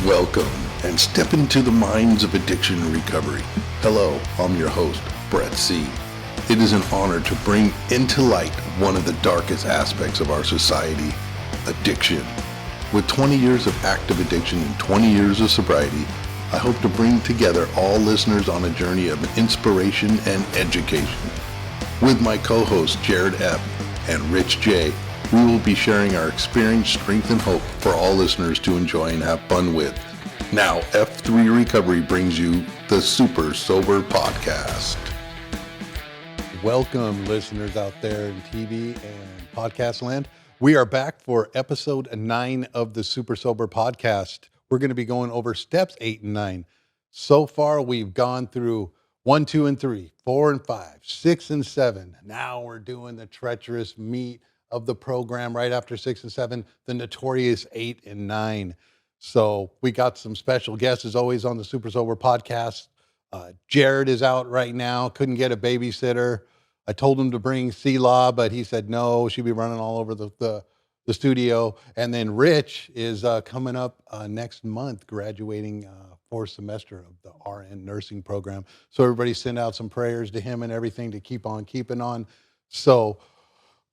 Welcome and step into the minds of addiction and recovery. Hello, I'm your host, Brett C. It is an honor to bring into light one of the darkest aspects of our society, addiction. With 20 years of active addiction and 20 years of sobriety, I hope to bring together all listeners on a journey of inspiration and education. With my co-hosts Jared F. and Rich J., we will be sharing our experience, strength, and hope for all listeners to enjoy and have fun with. Now, F3 Recovery brings you the Super Sober Podcast. Welcome, listeners out there in TV and podcast land. We are back for episode 9 of the Super Sober Podcast. We're going to be going over steps 8 and 9. So far, we've gone through 1, 2, and 3, 4 and 5, 6 and 7. Now we're doing the treacherous meat of the program right after 6 and 7, the notorious 8 and 9. So we got some special guests as always on the Super Sober Podcast. Jared is out right now, couldn't get a babysitter. I told him to bring C-Law, but he said no, she'd be running all over the studio. And then Rich is coming up next month, graduating fourth semester of the RN nursing program. So everybody send out some prayers to him and everything to keep on keeping on. So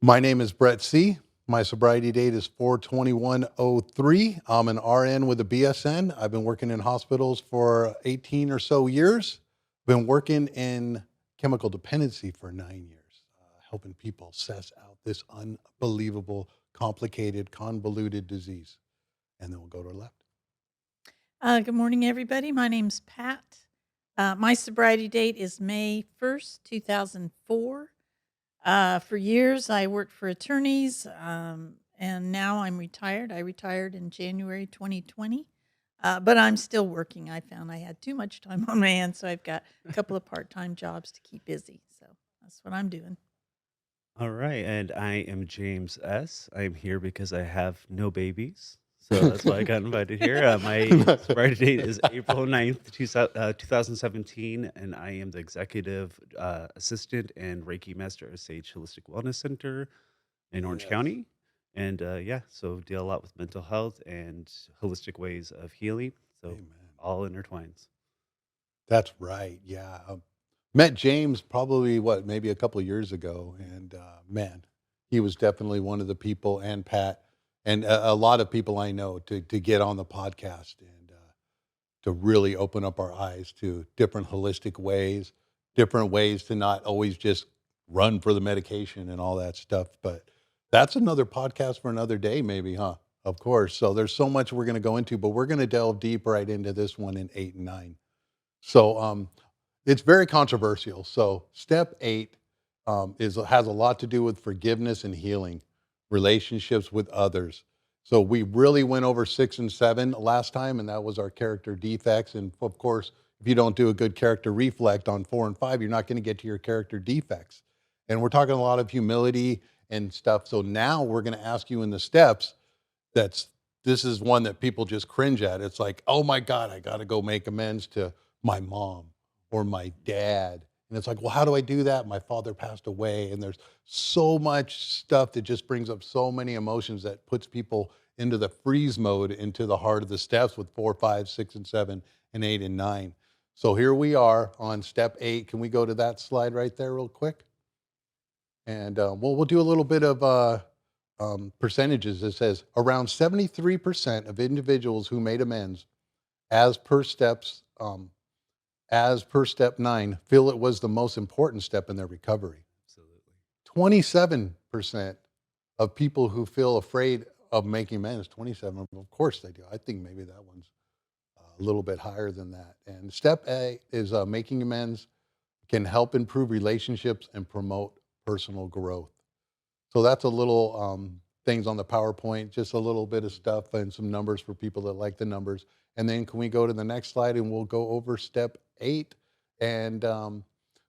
my name is Brett C. My sobriety date is 4/21/03. I'm an RN with a BSN. I've been working in hospitals for 18 or so years. Been working in chemical dependency for 9 years, helping people assess out this unbelievable, complicated, convoluted disease. And then we'll go to our left. Good morning, everybody. My name's Pat. My sobriety date is May 1st, 2004. For years, I worked for attorneys, and now I'm retired. I retired in January 2020, but I'm still working. I found I had too much time on my hands, so I've got a couple of part-time jobs to keep busy. So that's what I'm doing. All right, and I am James S. I'm here because I have no babies, so that's why I got invited here. My sobriety date is April 9th, 2017, and I am the executive assistant and Reiki master at Sage Holistic Wellness Center in Orange Yes. County. And so deal a lot with mental health and holistic ways of healing. So Amen. all intertwines. That's right. Yeah. Met James probably, maybe a couple of years ago. And man, he was definitely one of the people, and Pat, and a lot of people I know to get on the podcast and to really open up our eyes to different holistic ways, different ways to not always just run for the medication and all that stuff. But that's another podcast for another day, maybe, huh? Of course. So there's so much we're going to go into, but we're going to delve deep right into this one in 8 and 9. So it's very controversial. So step 8 has a lot to do with forgiveness and healing, relationships with others. So we really went over 6 and 7 last time, and that was our character defects. And of course, if you don't do a good character reflect on 4 and 5, you're not going to get to your character defects. And we're talking a lot of humility and stuff. So now we're going to ask you in the steps, this is one that people just cringe at. It's like, oh my God, I got to go make amends to my mom or my dad. And it's like, well, how do I do that? My father passed away. And there's so much stuff that just brings up so many emotions that puts people into the freeze mode, into the heart of the steps with 4, 5, 6, and 7, and 8 and 9. So here we are on step 8. Can we go to that slide right there real quick? And we'll do a little bit of percentages. It says around 73% of individuals who made amends as per step 9 feel it was the most important step in their recovery. Absolutely. 27% of people who feel afraid of making amends, 27, of course they do. I think maybe that one's a little bit higher than that. And step A is making amends can help improve relationships and promote personal growth. So that's a little things on the PowerPoint, just a little bit of stuff and some numbers for people that like the numbers. And then can we go to the next slide and we'll go over step 8. And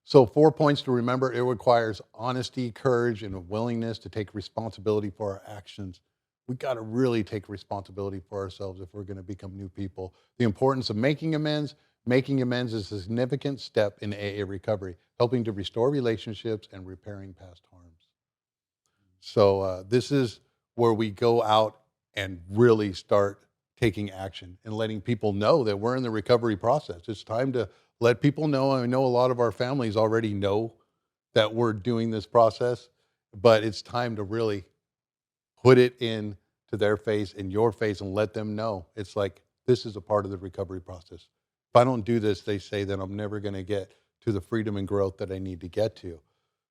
so 4 points to remember. It requires honesty, courage, and a willingness to take responsibility for our actions. We got to really take responsibility for ourselves if we're going to become new people. The importance of making amends. Making amends is a significant step in AA recovery, helping to restore relationships and repairing past harms. So this is where we go out and really start taking action and letting people know that we're in the recovery process. It's time to let people know. I know a lot of our families already know that we're doing this process, but it's time to really put it in to their face, in your face, and let them know. It's like, this is a part of the recovery process. If I don't do this, they say, then I'm never going to get to the freedom and growth that I need to get to.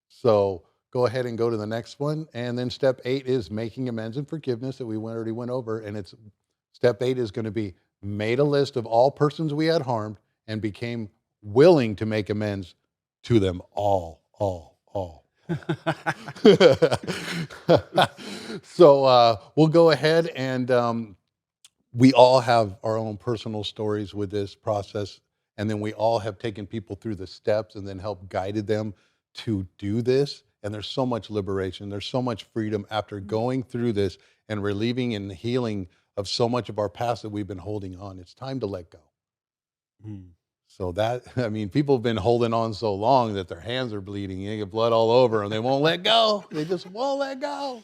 So go ahead and go to the next one. And then step 8 is making amends and forgiveness that we already went over. And it's step 8 is going to be made a list of all persons we had harmed and became willing to make amends to them all. So we'll go ahead and we all have our own personal stories with this process. And then we all have taken people through the steps and then helped guided them to do this. And there's so much liberation. There's so much freedom after going through this and relieving and healing of so much of our past that we've been holding on. It's time to let go. Mm. So that, I mean, people have been holding on so long that their hands are bleeding. They get blood all over and they won't let go. They just won't let go.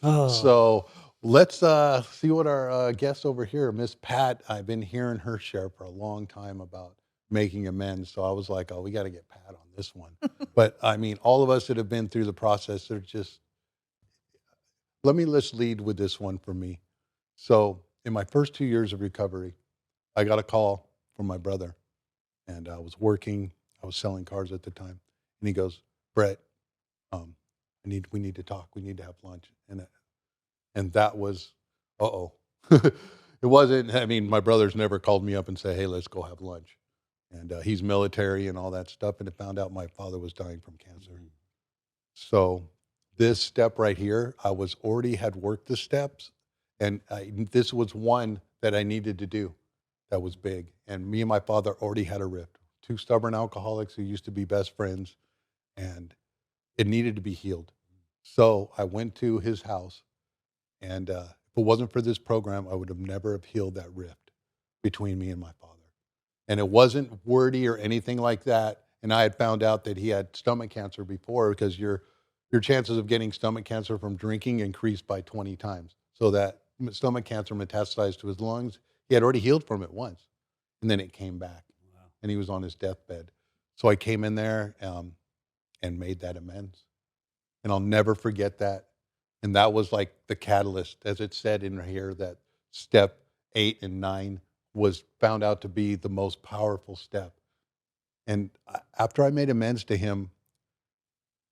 Oh, So let's see what our guest over here, Miss Pat, I've been hearing her share for a long time about making amends. So I was like, oh, we got to get Pat on this one. But I mean, all of us that have been through the process, they're just, let's lead with this one for me. So in my first 2 years of recovery, I got a call from my brother. And I was working, I was selling cars at the time. And he goes, Brett, we need to talk. We need to have lunch. And that was, uh-oh. It wasn't, I mean, my brother's never called me up and said, hey, let's go have lunch. And he's military and all that stuff. And I found out my father was dying from cancer. Mhm. So this step right here, I was already had worked the steps. And this was one that I needed to do. That was big. And me and my father already had a rift. 2 stubborn alcoholics who used to be best friends, and it needed to be healed. So I went to his house, and if it wasn't for this program, I would have never have healed that rift between me and my father. And it wasn't wordy or anything like that. And I had found out that he had stomach cancer before, because your chances of getting stomach cancer from drinking increased by 20 times. So that stomach cancer metastasized to his lungs. He had already healed from it once, and then it came back, Wow. and he was on his deathbed. So I came in there and made that amends, and I'll never forget that. And that was like the catalyst, as it said in here, that step 8 and 9 was found out to be the most powerful step. And after I made amends to him,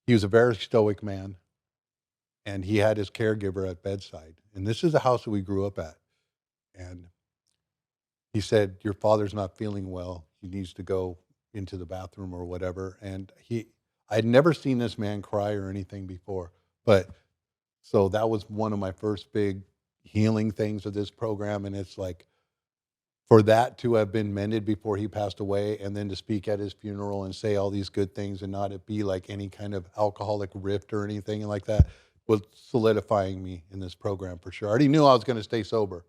he was a very stoic man, and he had his caregiver at bedside. And this is the house that we grew up at. And he said, your father's not feeling well. He needs to go into the bathroom or whatever. And I'd never seen this man cry or anything before. But so that was one of my first big healing things of this program. And it's like, for that to have been mended before he passed away, and then to speak at his funeral and say all these good things and not it be like any kind of alcoholic rift or anything like that, was solidifying me in this program for sure. I already knew I was going to stay sober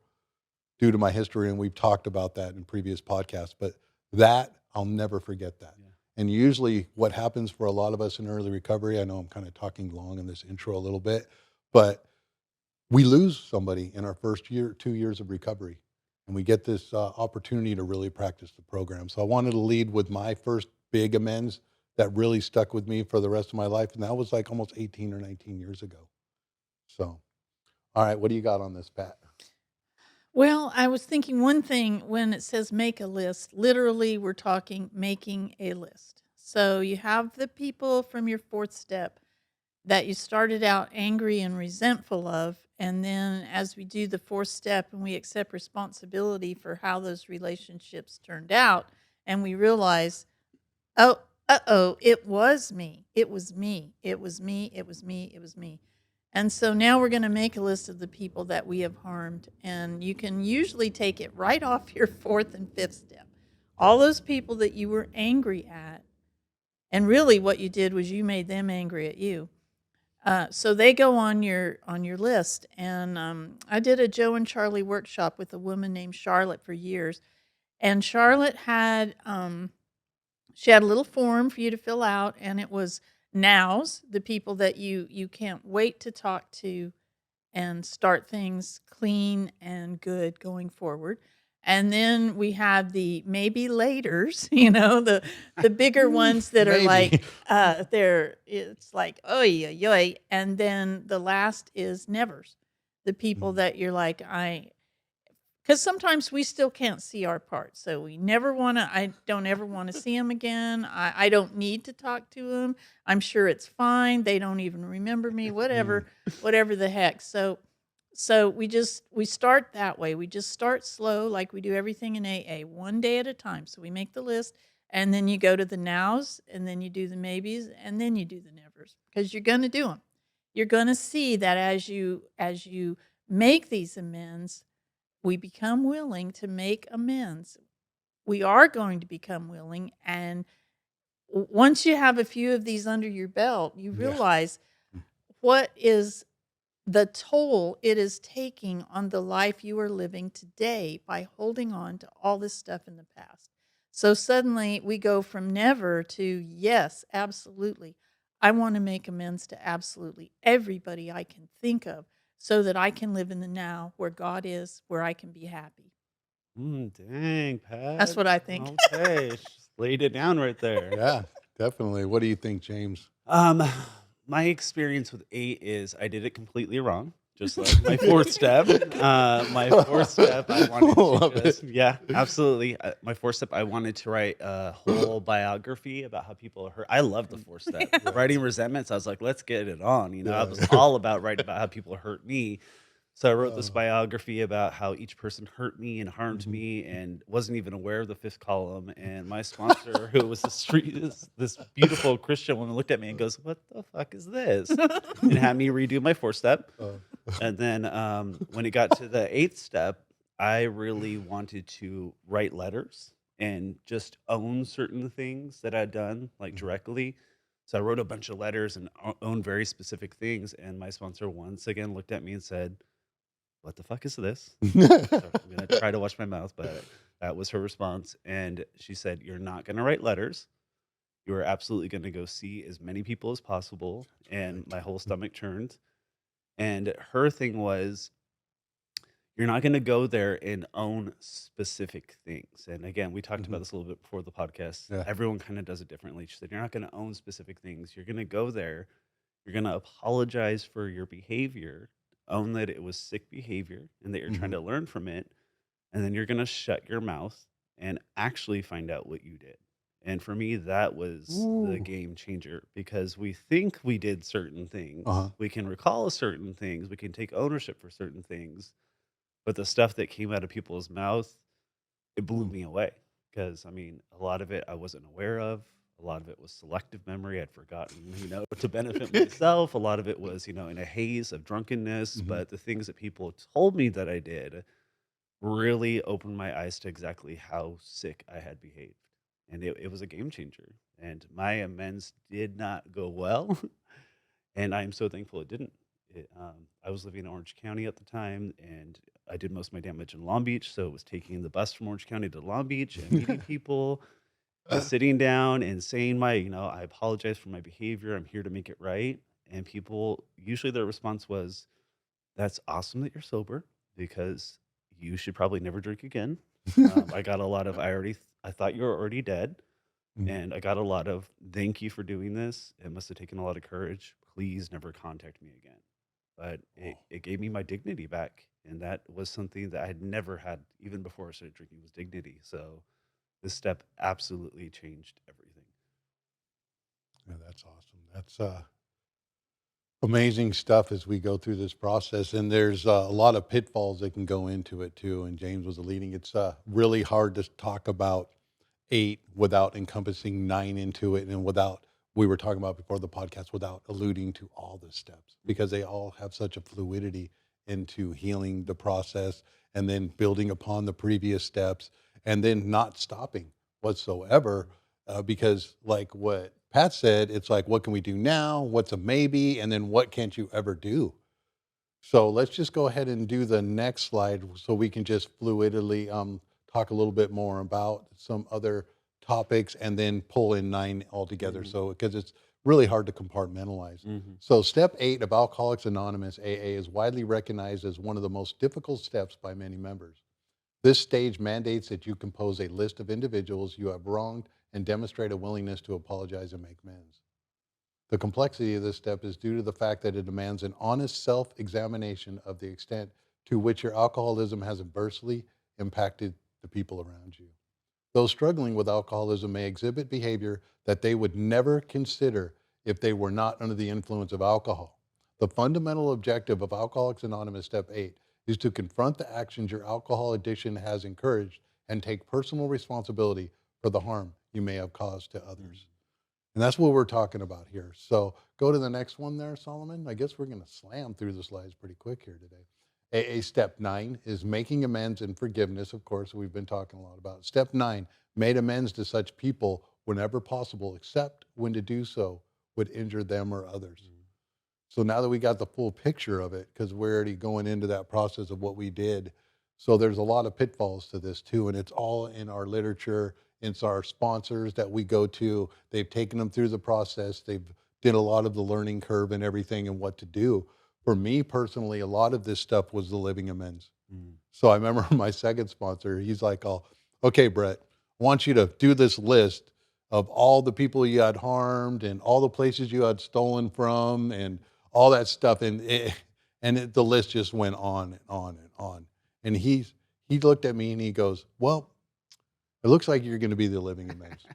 due to my history, and we've talked about that in previous podcasts, but that, I'll never forget that. Yeah. And usually what happens for a lot of us in early recovery, I know I'm kind of talking long in this intro a little bit, but we lose somebody in our first 2 years of recovery, and we get this opportunity to really practice the program. So I wanted to lead with my first big amends that really stuck with me for the rest of my life, and that was like almost 18 or 19 years ago. So, all right, what do you got on this, Pat? Well, I was thinking one thing when it says make a list, literally, we're talking making a list. So you have the people from your 4th step that you started out angry and resentful of. And then as we do the 4th step and we accept responsibility for how those relationships turned out, and we realize, oh, it was me. It was me. It was me. It was me. It was me. And so now we're going to make a list of the people that we have harmed. And you can usually take it right off your 4th and 5th step. All those people that you were angry at. And really what you did was you made them angry at you. So they go on your list. And I did a Joe and Charlie workshop with a woman named Charlotte for years. And Charlotte had... she had a little form for you to fill out, and it was nows, the people that you can't wait to talk to and start things clean and good going forward. And then we have the maybe laters, the bigger ones that are Maybe. like it's like oy oy oy. And then the last is nevers. The people Mm. that you're like, because sometimes we still can't see our part. So we never want to, I don't ever want to see them again. I don't need to talk to them. I'm sure it's fine. They don't even remember me, Mm. whatever the heck. So we start that way. We just start slow like we do everything in AA, one day at a time. So we make the list and then you go to the nows and then you do the maybes and then you do the nevers because you're going to do them. You're going to see that as you make these amends, we become willing to make amends. We are going to become willing. And once you have a few of these under your belt, you Yeah. realize what is the toll it is taking on the life you are living today by holding on to all this stuff in the past. So suddenly we go from never to yes, absolutely. I want to make amends to absolutely everybody I can think of so that I can live in the now where God is, where I can be happy. Dang, That's Pat. what I think. Okay, just laid it down right there. Yeah, definitely. What do you think, James? Um, my experience with 8 is I did it completely wrong, just like my 4th step. My 4th step, I wanted to Love it. yeah, absolutely. My 4th step, I wanted to write a whole biography about how people are hurt. I love the 4th step. Yeah. Writing resentments, I was like, let's get it on. I Yeah. was all about writing about how people hurt me. So I wrote this Oh. biography about how each person hurt me and harmed Mhm. me, and wasn't even aware of the 5th column. And my sponsor, who was this beautiful Christian woman, looked at me and goes, "What the fuck is this?" and had me redo my 4th step. Oh. And then when it got to the 8th step, I really wanted to write letters and just own certain things that I'd done, like Mhm. directly. So I wrote a bunch of letters and owned very specific things. And my sponsor once again looked at me and said, "What the fuck is this?" So I'm gonna try to watch my mouth, but that was her response. And she said, "You're not gonna write letters. You are absolutely gonna go see as many people as possible." And Right. my whole stomach turned. And her thing was, you're not gonna go there and own specific things. And again, we talked about Mhm. this a little bit before the podcast. Yeah. Everyone kind of does it differently. She said, "You're not gonna own specific things. You're gonna go there. You're gonna apologize for your behavior, own that it was sick behavior and that you're trying Mhm. to learn from it, and then you're gonna shut your mouth and actually find out what you did." And for me, that was the Ooh. game changer because we think we did certain things. Uh-huh. We can recall certain things. We can take ownership for certain things. But the stuff that came out of people's mouth, it blew Mm. me away. Because, I mean, a lot of it I wasn't aware of. A lot of it was selective memory. I'd forgotten, to benefit myself. A lot of it was, in a haze of drunkenness. Mhm. But the things that people told me that I did really opened my eyes to exactly how sick I had behaved. And it was a game changer. And my amends did not go well. And I'm so thankful it didn't. I was living in Orange County at the time, and I did most of my damage in Long Beach. So it was taking the bus from Orange County to Long Beach and meeting people and sitting down and saying I apologize for my behavior. I'm here to make it right. And people, usually their response was, "That's awesome that you're sober because you should probably never drink again." I got a lot of, I thought you were already dead. Mm. And I got a lot of, "Thank you for doing this. It must have taken a lot of courage. Please never contact me again." But it, Oh. it gave me my dignity back. And that was something that I had never had even before I started drinking, was dignity. So this step absolutely changed everything. Yeah, that's awesome. That's amazing stuff as we go through this process. And there's a lot of pitfalls that can go into it too. And James was alluding, it's really hard to talk about 8 without encompassing 9 into it, and without, we were talking about before the podcast, without alluding to all the steps, because they all have such a fluidity into healing the process and then building upon the previous steps and then not stopping whatsoever. Because, like what Pat said, it's like, what can we do now? What's a maybe? And then what can't you ever do? So let's just go ahead and do the next slide so we can just fluidly talk a little bit more about some other topics and then pull in 9 altogether. Mhm. So, because it's really hard to compartmentalize. Hmm. So, step 8 of Alcoholics Anonymous AA is widely recognized as one of the most difficult steps by many members. This stage mandates that you compose a list of individuals you have wronged and demonstrate a willingness to apologize and make amends. The complexity of this step is due to the fact that it demands an honest self examination of the extent to which your alcoholism has adversely impacted the people around you. Those struggling with alcoholism may exhibit behavior that they would never consider if they were not under the influence of alcohol. The fundamental objective of Alcoholics Anonymous Step 8 is to confront the actions your alcohol addiction has encouraged and take personal responsibility for the harm you may have caused to others. And that's what we're talking about here. So go to the next one there, Solomon. I guess we're going to slam through the slides pretty quick here today. AA step 9 is making amends and forgiveness. Of course, we've been talking a lot about. Step 9, made amends to such people whenever possible, except when to do so would injure them or others. So now that we got the full picture of it, because we're already going into that process of what we did. So there's a lot of pitfalls to this too, and it's all in our literature. It's our sponsors that we go to. They've taken them through the process. They've did a lot of the learning curve and everything and what to do. For me personally, a lot of this stuff was the living amends. Mm. So I remember my second sponsor, he's like, oh, okay, Brett, I want you to do this list of all the people you had harmed and all the places you had stolen from and all that stuff. The list just went on and on and on. And he looked at me and he goes, well, it looks like you're going to be the living amends.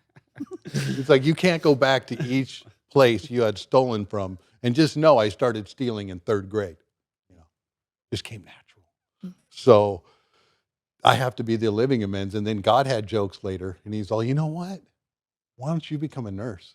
It's like, you can't go back to each place you had stolen from and just know I started stealing in third grade. You know, just came natural. So I have to be the living amends. And then God had jokes later and he's all, you know what? Why don't you become a nurse?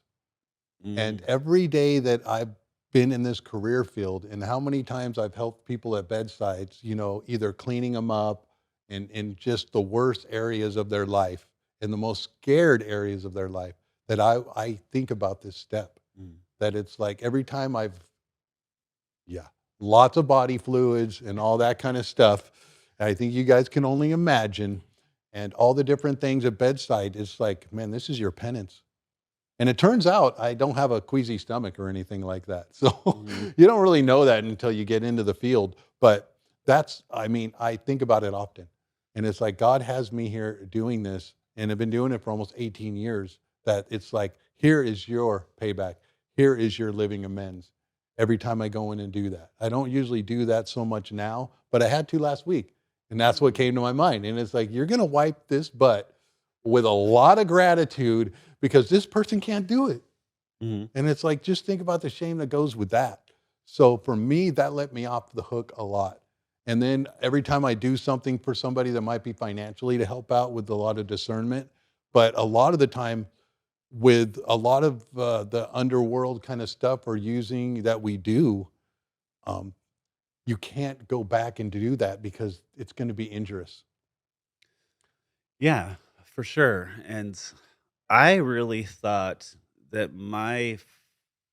And every day that I've been in this career field and how many times I've helped people at bedsides, you know, either cleaning them up in just the worst areas of their life and the most scared areas of their life, that I think about this step. That it's like every time lots of body fluids and all that kind of stuff. I think you guys can only imagine. And all the different things at bedside, it's like, man, this is your penance. And it turns out I don't have a queasy stomach or anything like that. So you don't really know that until you get into the field. But I think about it often. And it's like, God has me here doing this, and I've been doing it for almost 18 years, that it's like, here is your payback. Here is your living amends. Every time I go in and do that. I don't usually do that so much now, but I had to last week. And that's what came to my mind. And it's like, you're going to wipe this butt with a lot of gratitude because this person can't do it. Mhm. And it's like, just think about the shame that goes with that. So for me, that let me off the hook a lot. And then every time I do something for somebody that might be financially to help out with a lot of discernment, but a lot of the time with a lot of the underworld kind of stuff or using that we do, you can't go back and do that because it's going to be injurious. Yeah, for sure. And I really thought that my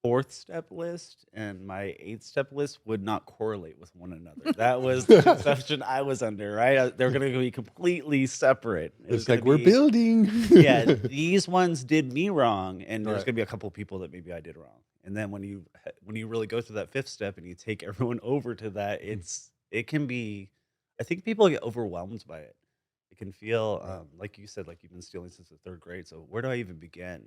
fourth step list and my eighth step list would not correlate with one another. That was the conception I was under, right? They're going to be completely separate. It was It's going like to we're be, building. yeah, these ones did me wrong, and there's Right. going to be a couple people that maybe I did wrong. And then when you really go through that fifth step and you take everyone over to that, it can be. I think people get overwhelmed by it. It can feel Right. like you said, like you've been stealing since the third grade. So where do I even begin?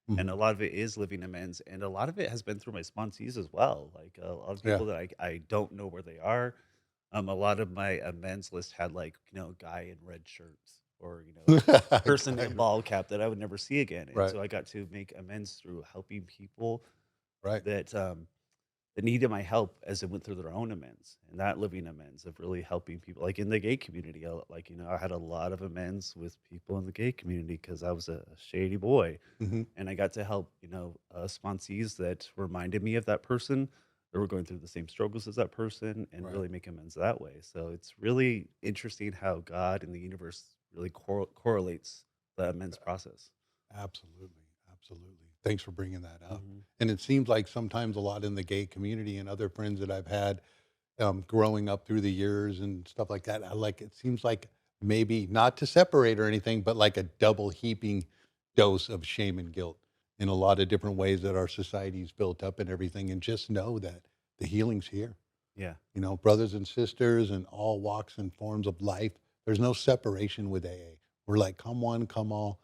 And a Mhm. lot of it is living amends, and a lot of it has been through my sponsees as well. Like a lot of Yeah. people that I don't know where they are. A lot of my amends list had like guy in red shirts or person in ball cap that I would never see again. And Right. so I got to make amends through helping people Right. that needed my help as it went through their own amends, and that living amends of really helping people like in the gay community. I had a lot of amends with people in the gay community because I was a shady boy, Mhm. and I got to help sponsees that reminded me of that person that were going through the same struggles as that person, and Right. really make amends that way. So it's really interesting how God and the universe really correlates the amends process. Absolutely. Absolutely. Thanks for bringing that up. Hmm. And it seems like sometimes a lot in the gay community and other friends that I've had growing up through the years and stuff like that, it seems like maybe not to separate or anything, but like a double heaping dose of shame and guilt. in a lot of different ways that our society's built up and everything, and just know that the healing's here. Yeah. Brothers and sisters in all walks and forms of life. There's no separation with AA. We're like, come one, come all,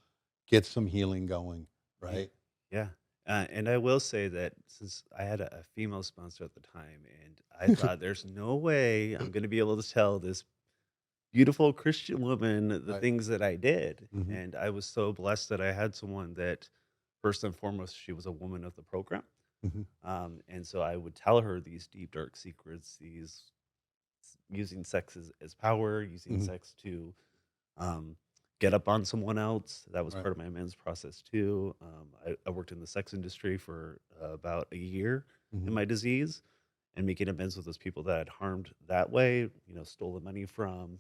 get some healing going, Y- right? Yeah. And I will say that since I had a female sponsor at the time, and I thought there's no way I'm going to be able to tell this beautiful Christian woman the Right. things that I did. Hmm. And I was so blessed that I had someone that, first and foremost, she was a woman of the program. Hmm. And so I would tell her these deep, dark secrets, using sex as power, using Hmm. sex to um, get up on someone else. That was Right. part of my amends process too. I worked in the sex industry for about a year in Hmm. my disease, and making amends with those people that had harmed that way, stole the money from,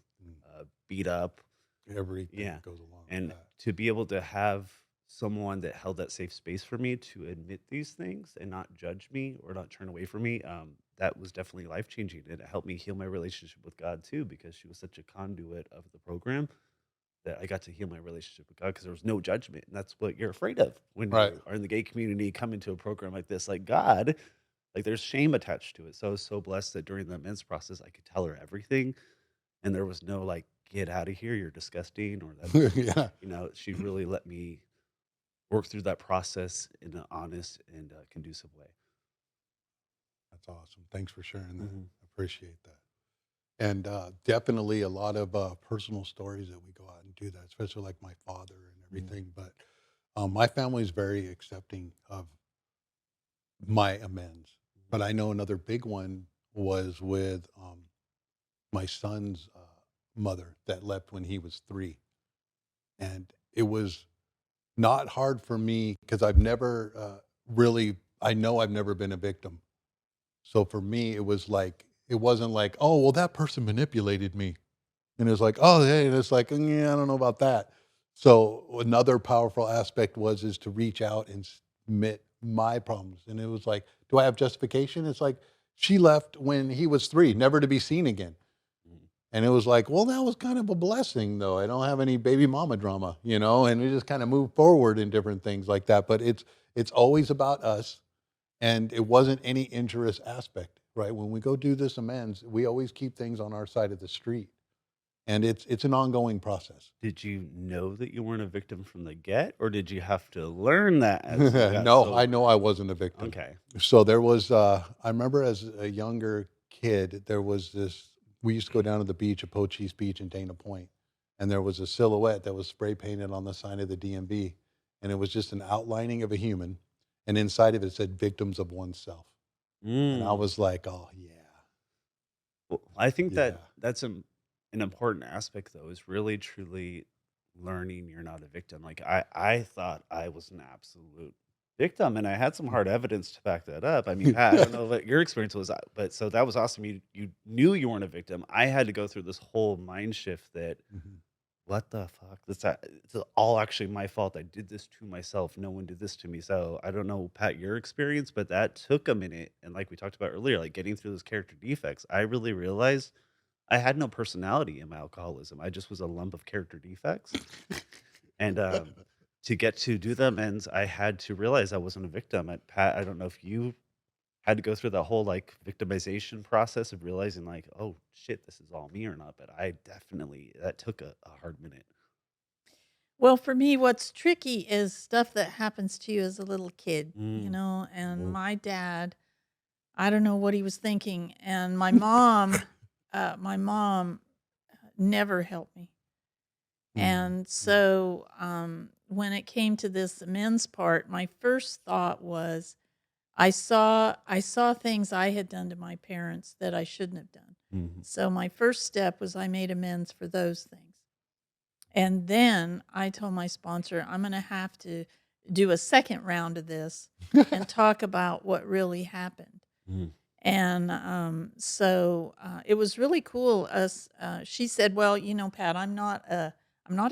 beat up. Everything Yeah. that goes along with And that. to be able to have someone that held that safe space for me to admit these things and not judge me or not turn away from me, that was definitely life changing. And it helped me heal my relationship with God too, because she was such a conduit of the program that I got to heal my relationship with God because there was no judgment. And that's what you're afraid of when Right. you are in the gay community, come into a program like this, like God, like there's shame attached to it. So I was so blessed that during the men's process, I could tell her everything. And there was no like, get out of here, you're disgusting, or that's, Yeah. she really let me work through that process in an honest and conducive way. That's awesome. Thanks for sharing that. Hmm. I appreciate that. And definitely a lot of personal stories that we go out and do that, especially like my father and everything. But my family is very accepting of my amends. But I know another big one was with my son's mother that left when he was 3. And it was not hard for me because I've never really, I know I've never been a victim. So for me, it was like, it wasn't like, oh, well, that person manipulated me. And it was like, oh, hey, and it's like, yeah, I don't know about that. So another powerful aspect is to reach out and admit my problems. And it was like, do I have justification? It's like, she left when he was 3, never to be seen again. And it was like, well, that was kind of a blessing, though. I don't have any baby mama drama, and we just kind of move forward in different things like that. But it's always about us, and it wasn't any injurious aspect, right? When we go do this amends, we always keep things on our side of the street, and it's an ongoing process. Did you know that you weren't a victim from the get, or did you have to learn that as you got No, I know sober? I wasn't a victim. Okay. So there was, I remember as a younger kid, there was this, we used to go down to the beach at Pocheese Beach in Dana Point, and there was a silhouette that was spray painted on the sign of the DMV, and it was just an outlining of a human, and inside of it said victims of oneself. And I Mm. was like, oh, yeah, Well, I think yeah. that that's an important aspect, though, is really truly learning you're not a victim. Like I thought I was an absolute victim, and I had some hard evidence to back that up. I mean, Pat, I don't know what your experience was, but so that was awesome. You knew you weren't a victim. I had to go through this whole mind shift that Mhm. what the fuck? It's all actually my fault. I did this to myself. No one did this to me. So I don't know, Pat, your experience, but that took a minute. And like we talked about earlier, like getting through those character defects, I really realized I had no personality in my alcoholism. I just was a lump of character defects. And to get to do the amends, I had to realize I wasn't a victim. Pat, I don't know if you had to go through the whole like victimization process of realizing like, oh shit, this is all me or not. But I definitely that took a hard minute. Well, for me, what's tricky is stuff that happens to you as a little kid, Mm. and Oh. my dad, I don't know what he was thinking. And my mom never helped me. Mm, And mm, so when it came to this amends part, my first thought was I saw things I had done to my parents that I shouldn't have done. Mhm. So my first step was I made amends for those things. And then I told my sponsor, I'm going to have to do a second round of this and talk about what really happened. Mhm. And so it was really cool. She said, "Well, Pat, I'm not a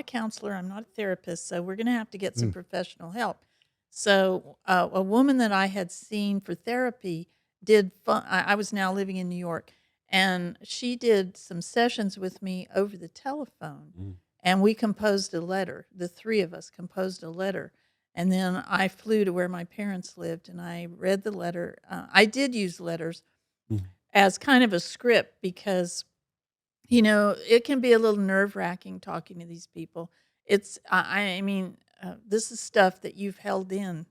counselor. I'm not a therapist. So we're going to have to get some mm, professional help." So a woman that I had seen for therapy did. I was now living in New York, and she did some sessions with me over the telephone, Mhm. and we composed a letter. The three of us composed a letter. And then I flew to where my parents lived, and I read the letter. I did use letters Mm. as kind of a script because, it can be a little nerve-wracking talking to these people. I mean, this is stuff that you've held in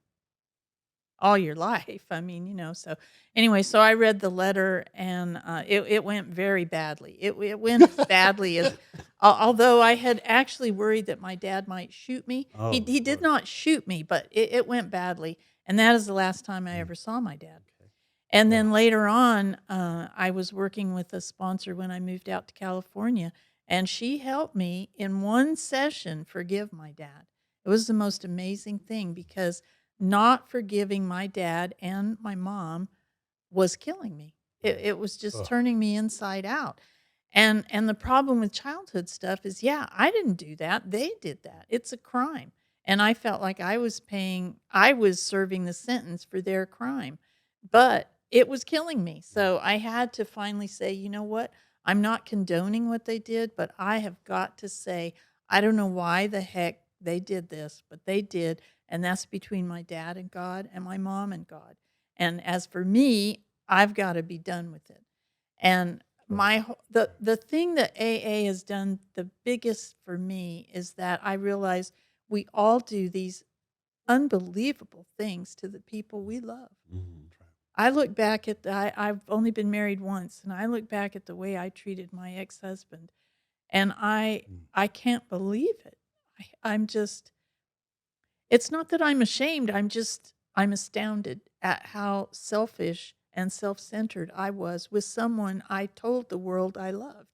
all your life. I mean, so anyway, so I read the letter, and it went very badly. It went as badly as, although I had actually worried that my dad might shoot me. He, Oh, he did Lord. not shoot me, but it went badly. And that is the last time I Mm. ever saw my dad. And then Oh. later on, I was working with a sponsor when I moved out to California, and she helped me in one session forgive my dad. It was the most amazing thing because not forgiving my dad and my mom was killing me. It was just Ugh. turning me inside out. And the problem with childhood stuff is, yeah, I didn't do that. They did that. It's a crime. And I felt like I was serving the sentence for their crime. But it was killing me. So I had to finally say, you know what? I'm not condoning what they did, but I have got to say, I don't know why the heck they did this, but they did. And that's between my dad and God and my mom and God. And as for me, I've got to be done with it. And Right. the thing that AA has done the biggest for me is that I realize we all do these unbelievable things to the people we love. Mm. Right. I look back at I've only been married once, and I look back at the way I treated my ex-husband, and Mm. I can't believe it. I'm just, it's not that I'm ashamed. I'm astounded at how selfish and self-centered I was with someone I told the world I loved.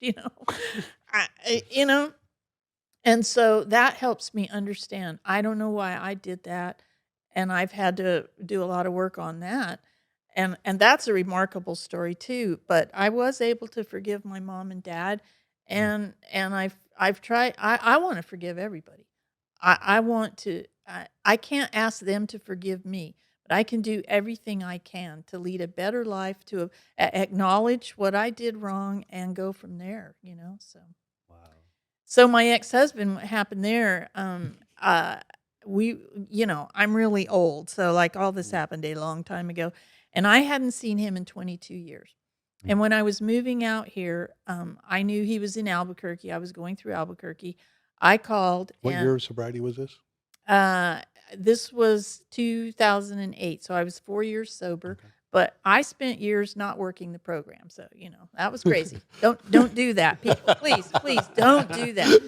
I, you know, and so that helps me understand. I don't know why I did that, and I've had to do a lot of work on that. And that's a remarkable story too, but I was able to forgive my mom and dad, Mm. and I've tried. I want to forgive everybody. I want to. I can't ask them to forgive me, but I can do everything I can to lead a better life, to acknowledge what I did wrong, and go from there. So. Wow. So my ex-husband, what happened there, we, I'm really old. So like all this Mm. happened a long time ago, and I hadn't seen him in 22 years. Mm. And when I was moving out here, I knew he was in Albuquerque. I was going through Albuquerque. I called, What and year of sobriety was this? uh, this was 2008. So I was 4 years sober, Okay. but I spent years not working the program. So, that was crazy. Don't do that, people. Please don't do that.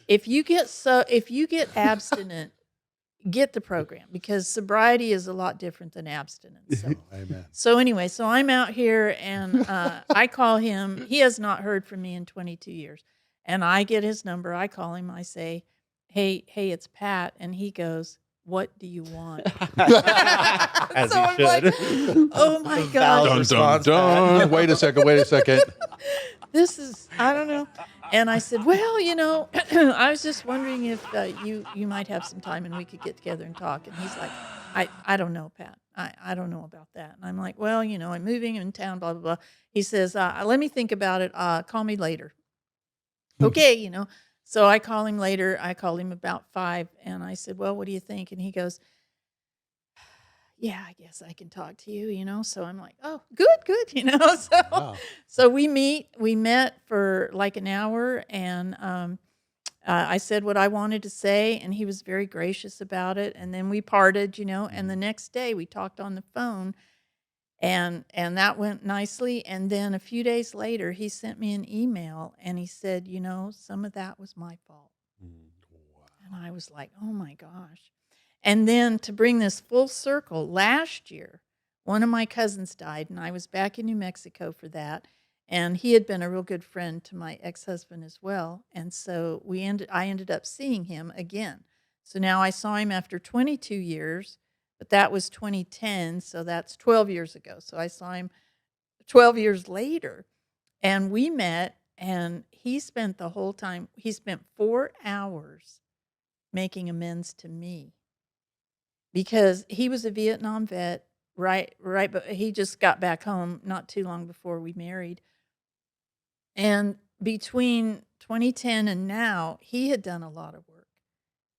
If you get abstinent, get the program, because sobriety is a lot different than abstinence. So, Amen. so anyway, so I'm out here, and I call him. He has not heard from me in 22 years. And I get his number. I call him. I say, hey, it's Pat. And he goes, what do you want? As So you I'm like, should. oh my A gosh. valid Dun dun response, dun. Pat. Wait a second. Wait a second. This is, I don't know. And I said, well, I was just wondering if you might have some time and we could get together and talk. And he's like, I don't know, Pat. I don't know about that. And I'm like, well, I'm moving in town, blah, blah, blah. He says, let me think about it. Call me later. Okay. So I call him later. I called him about 5, and I said, well, what do you think? And he goes, yeah, I guess I can talk to you. So I'm like, oh, good. So Wow. so we met for like an hour, and I said what I wanted to say, and he was very gracious about it. And then we parted, and the next day we talked on the phone, and that went nicely. And then a few days later, he sent me an email, and he said, some of that was my fault. Mm. Wow. And I was like, oh my gosh. And then to bring this full circle, last year, one of my cousins died, and I was back in New Mexico for that. And he had been a real good friend to my ex-husband as well. And so I ended up seeing him again. So now I saw him after 22 years, but that was 2010, so that's 12 years ago. So I saw him 12 years later, and we met, and he spent 4 hours making amends to me, because he was a Vietnam vet, right, but he just got back home not too long before we married. And between 2010 and now, he had done a lot of work.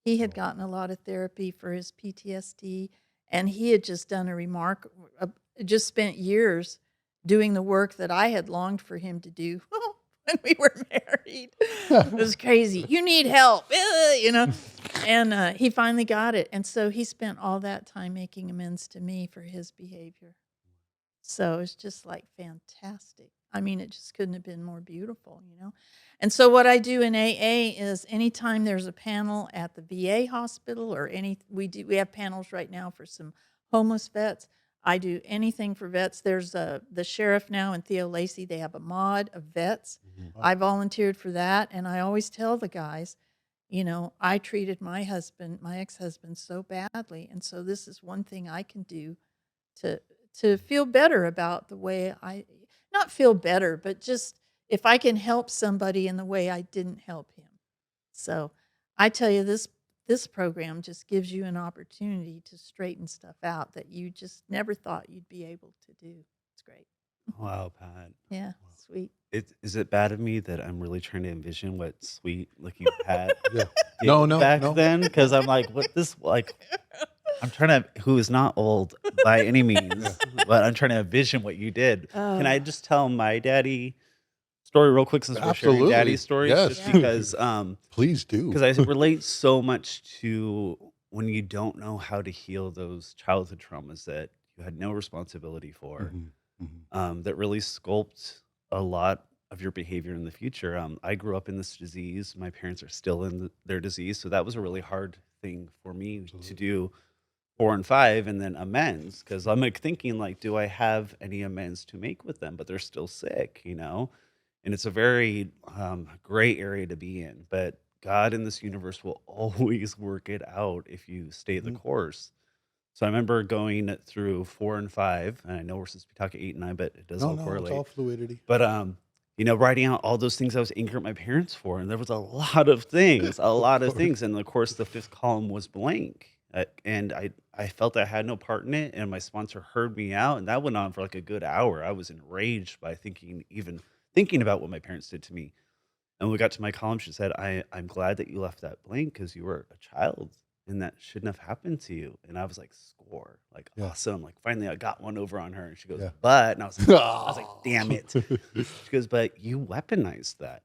He had Oh, gotten a lot of therapy for his PTSD, and he had just done just spent years doing the work that I had longed for him to do when we were married. It was crazy. You need help, And he finally got it, and so he spent all that time making amends to me for his behavior. So it's just like fantastic. I mean, it just couldn't have been more beautiful. And so what I do in AA is anytime there's a panel at the VA hospital or we have panels right now for some homeless vets. I do anything for vets. There's the sheriff now in Theo Lacey. They have a mod of vets. Mhm. wow. I volunteered for that, and I always tell the guys, I treated my ex-husband so badly, and so this is one thing I can do to feel better about the way I not feel better, but just if I can help somebody in the way I didn't help him. So, I tell you this program just gives you an opportunity to straighten stuff out that you just never thought you'd be able to do. It's great. Wow, Pat. Yeah, Wow. sweet. Is it bad of me that I'm really trying to envision what sweet looking Pat Yeah. did No, no, back no. then? Because I'm like, what this like? I'm trying to, who is not old by any means, Yeah. but I'm trying to envision what you did. Can I Oh, just tell my daddy story real quick since we're sharing Absolutely. daddy stories? Yes. Just yeah. because Please do. I relate so much to when you don't know how to heal those childhood traumas that you had no responsibility for, Mhm, mhm. that really sculpt a lot of your behavior in the future. I grew up in this disease. My parents are still in their disease. So that was a really hard thing for me to Absolutely. do 4 and 5 and then amends because I'm like thinking like, do I have any amends to make with them? But they're still sick. And it's a very gray area to be in. But God in this universe will always work it out if you stay the Mhm. course. So I remember going through 4 and 5, and I know we're supposed to be talking 8 and 9, but it does No, all no, it's all correlate. fluidity. But writing out all those things I was angry at my parents for, and there was a lot of things, a Of lot of course. things, and of course the fifth column was blank, and I felt I had no part in it, and my sponsor heard me out, and that went on for like a good hour. I was enraged by even thinking about what my parents did to me. And when we got to my column, she said, I'm glad that you left that blank because you were a child and that shouldn't have happened to you. And I was like, score, like Yeah. awesome. Like finally I got one over on her. And she goes, Yeah. but, and I was like, damn it. She goes, but you weaponized that.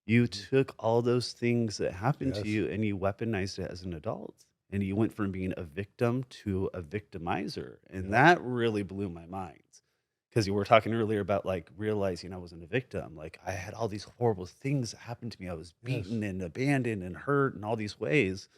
You Mhm. took all those things that happened to Yes. you and you weaponized it as an adult. And you went from being a victim to a victimizer. And Yep. that really blew my mind. Because you were talking earlier about like realizing I wasn't a victim. Like I had all these horrible things that happened to me. I was Yes. beaten and abandoned and hurt in all these ways.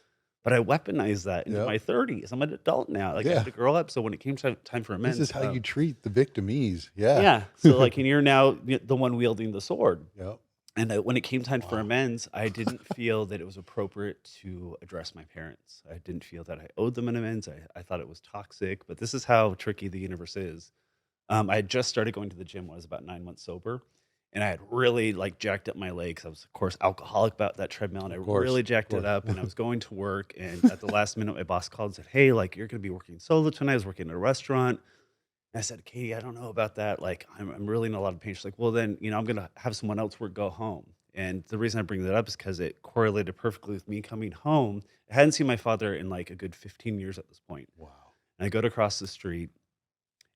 But I weaponized that into Yep. my 30s. I'm an adult now. Like I had Yeah. to grow up. So when it came time for This is amends, how you treat the victimies. Yeah. yeah. So like, and you're now the one wielding the sword. Yep. And when it came time for Wow. amends, I didn't feel that it was appropriate to address my parents. I didn't feel that I owed them an amends. I thought it was toxic. But this is how tricky the universe is. I had just started going to the gym when I was about 9 months sober, and I had really like jacked up my legs. I was, of course, alcoholic about that treadmill, and I Of course. really Of jacked it course. up. And I was going to work, and at the last minute, my boss called and said, "Hey, like you're going to be working solo tonight." I was working at a restaurant. And I said, "Katie, I don't know about that. Like, I'm really in a lot of pain." She's like, "Well, then, I'm going to have someone else work, go home." And the reason I bring that up is because it correlated perfectly with me coming home. I hadn't seen my father in like a good 15 years at this point. Wow. And I go to cross the street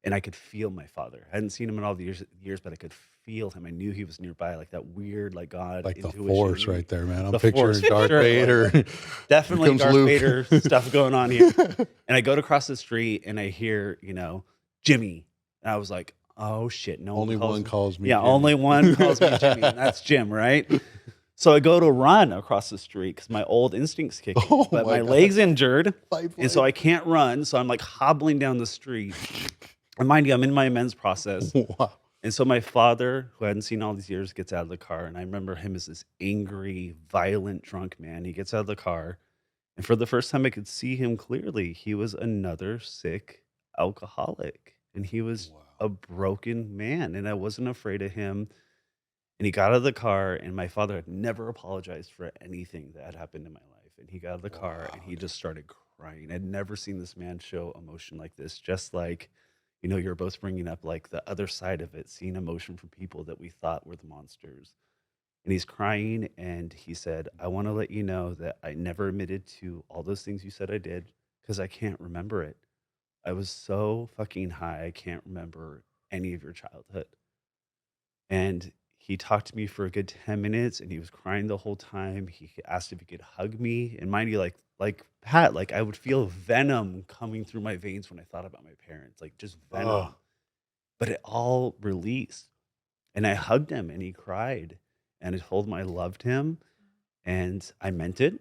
and I could feel my father. I hadn't seen him in all the years, but I could feel him. I knew he was nearby, like that weird, like God Like the intuition. force right there, man. I'm The picturing force, for Darth sure. Like, Vader. Here definitely comes Darth Luke. Vader stuff going on here. And I go to cross the street and I hear, Jimmy. And I was like, oh shit, no Only one calls one me. calls me Yeah, Jimmy. only one calls me Jimmy, and that's Jim, right? So I go to run across the street because my old instincts kick in, Oh but my my God. leg's injured, Fight, and so flight. I can't run. So I'm like hobbling down the street. And mind you, I'm in my amends process. Wow. And so my father, who I hadn't seen all these years, gets out of the car. And I remember him as this angry, violent, drunk man. He gets out of the car. And for the first time I could see him clearly, he was another sick alcoholic. And he was a Wow. broken man. And I wasn't afraid of him. And he got out of the car. And my father had never apologized for anything that had happened in my life. And he got out of the car and Wow. he just started crying. I'd never seen this man show emotion like this, just like you're both bringing up like the other side of it, seeing emotion from people that we thought were the monsters. and he's crying, and he said, "I want to let you know that I never admitted to all those things you said I did because I can't remember it. I was so fucking high, I can't remember any of your childhood." And he talked to me for a good 10 minutes, and he was crying the whole time. He asked if he could hug me. And mind you, like Pat, like I would feel venom coming through my veins when I thought about my parents, like just Oh, venom. But it all released. And I hugged him and he cried. And I told him I loved him and I meant it.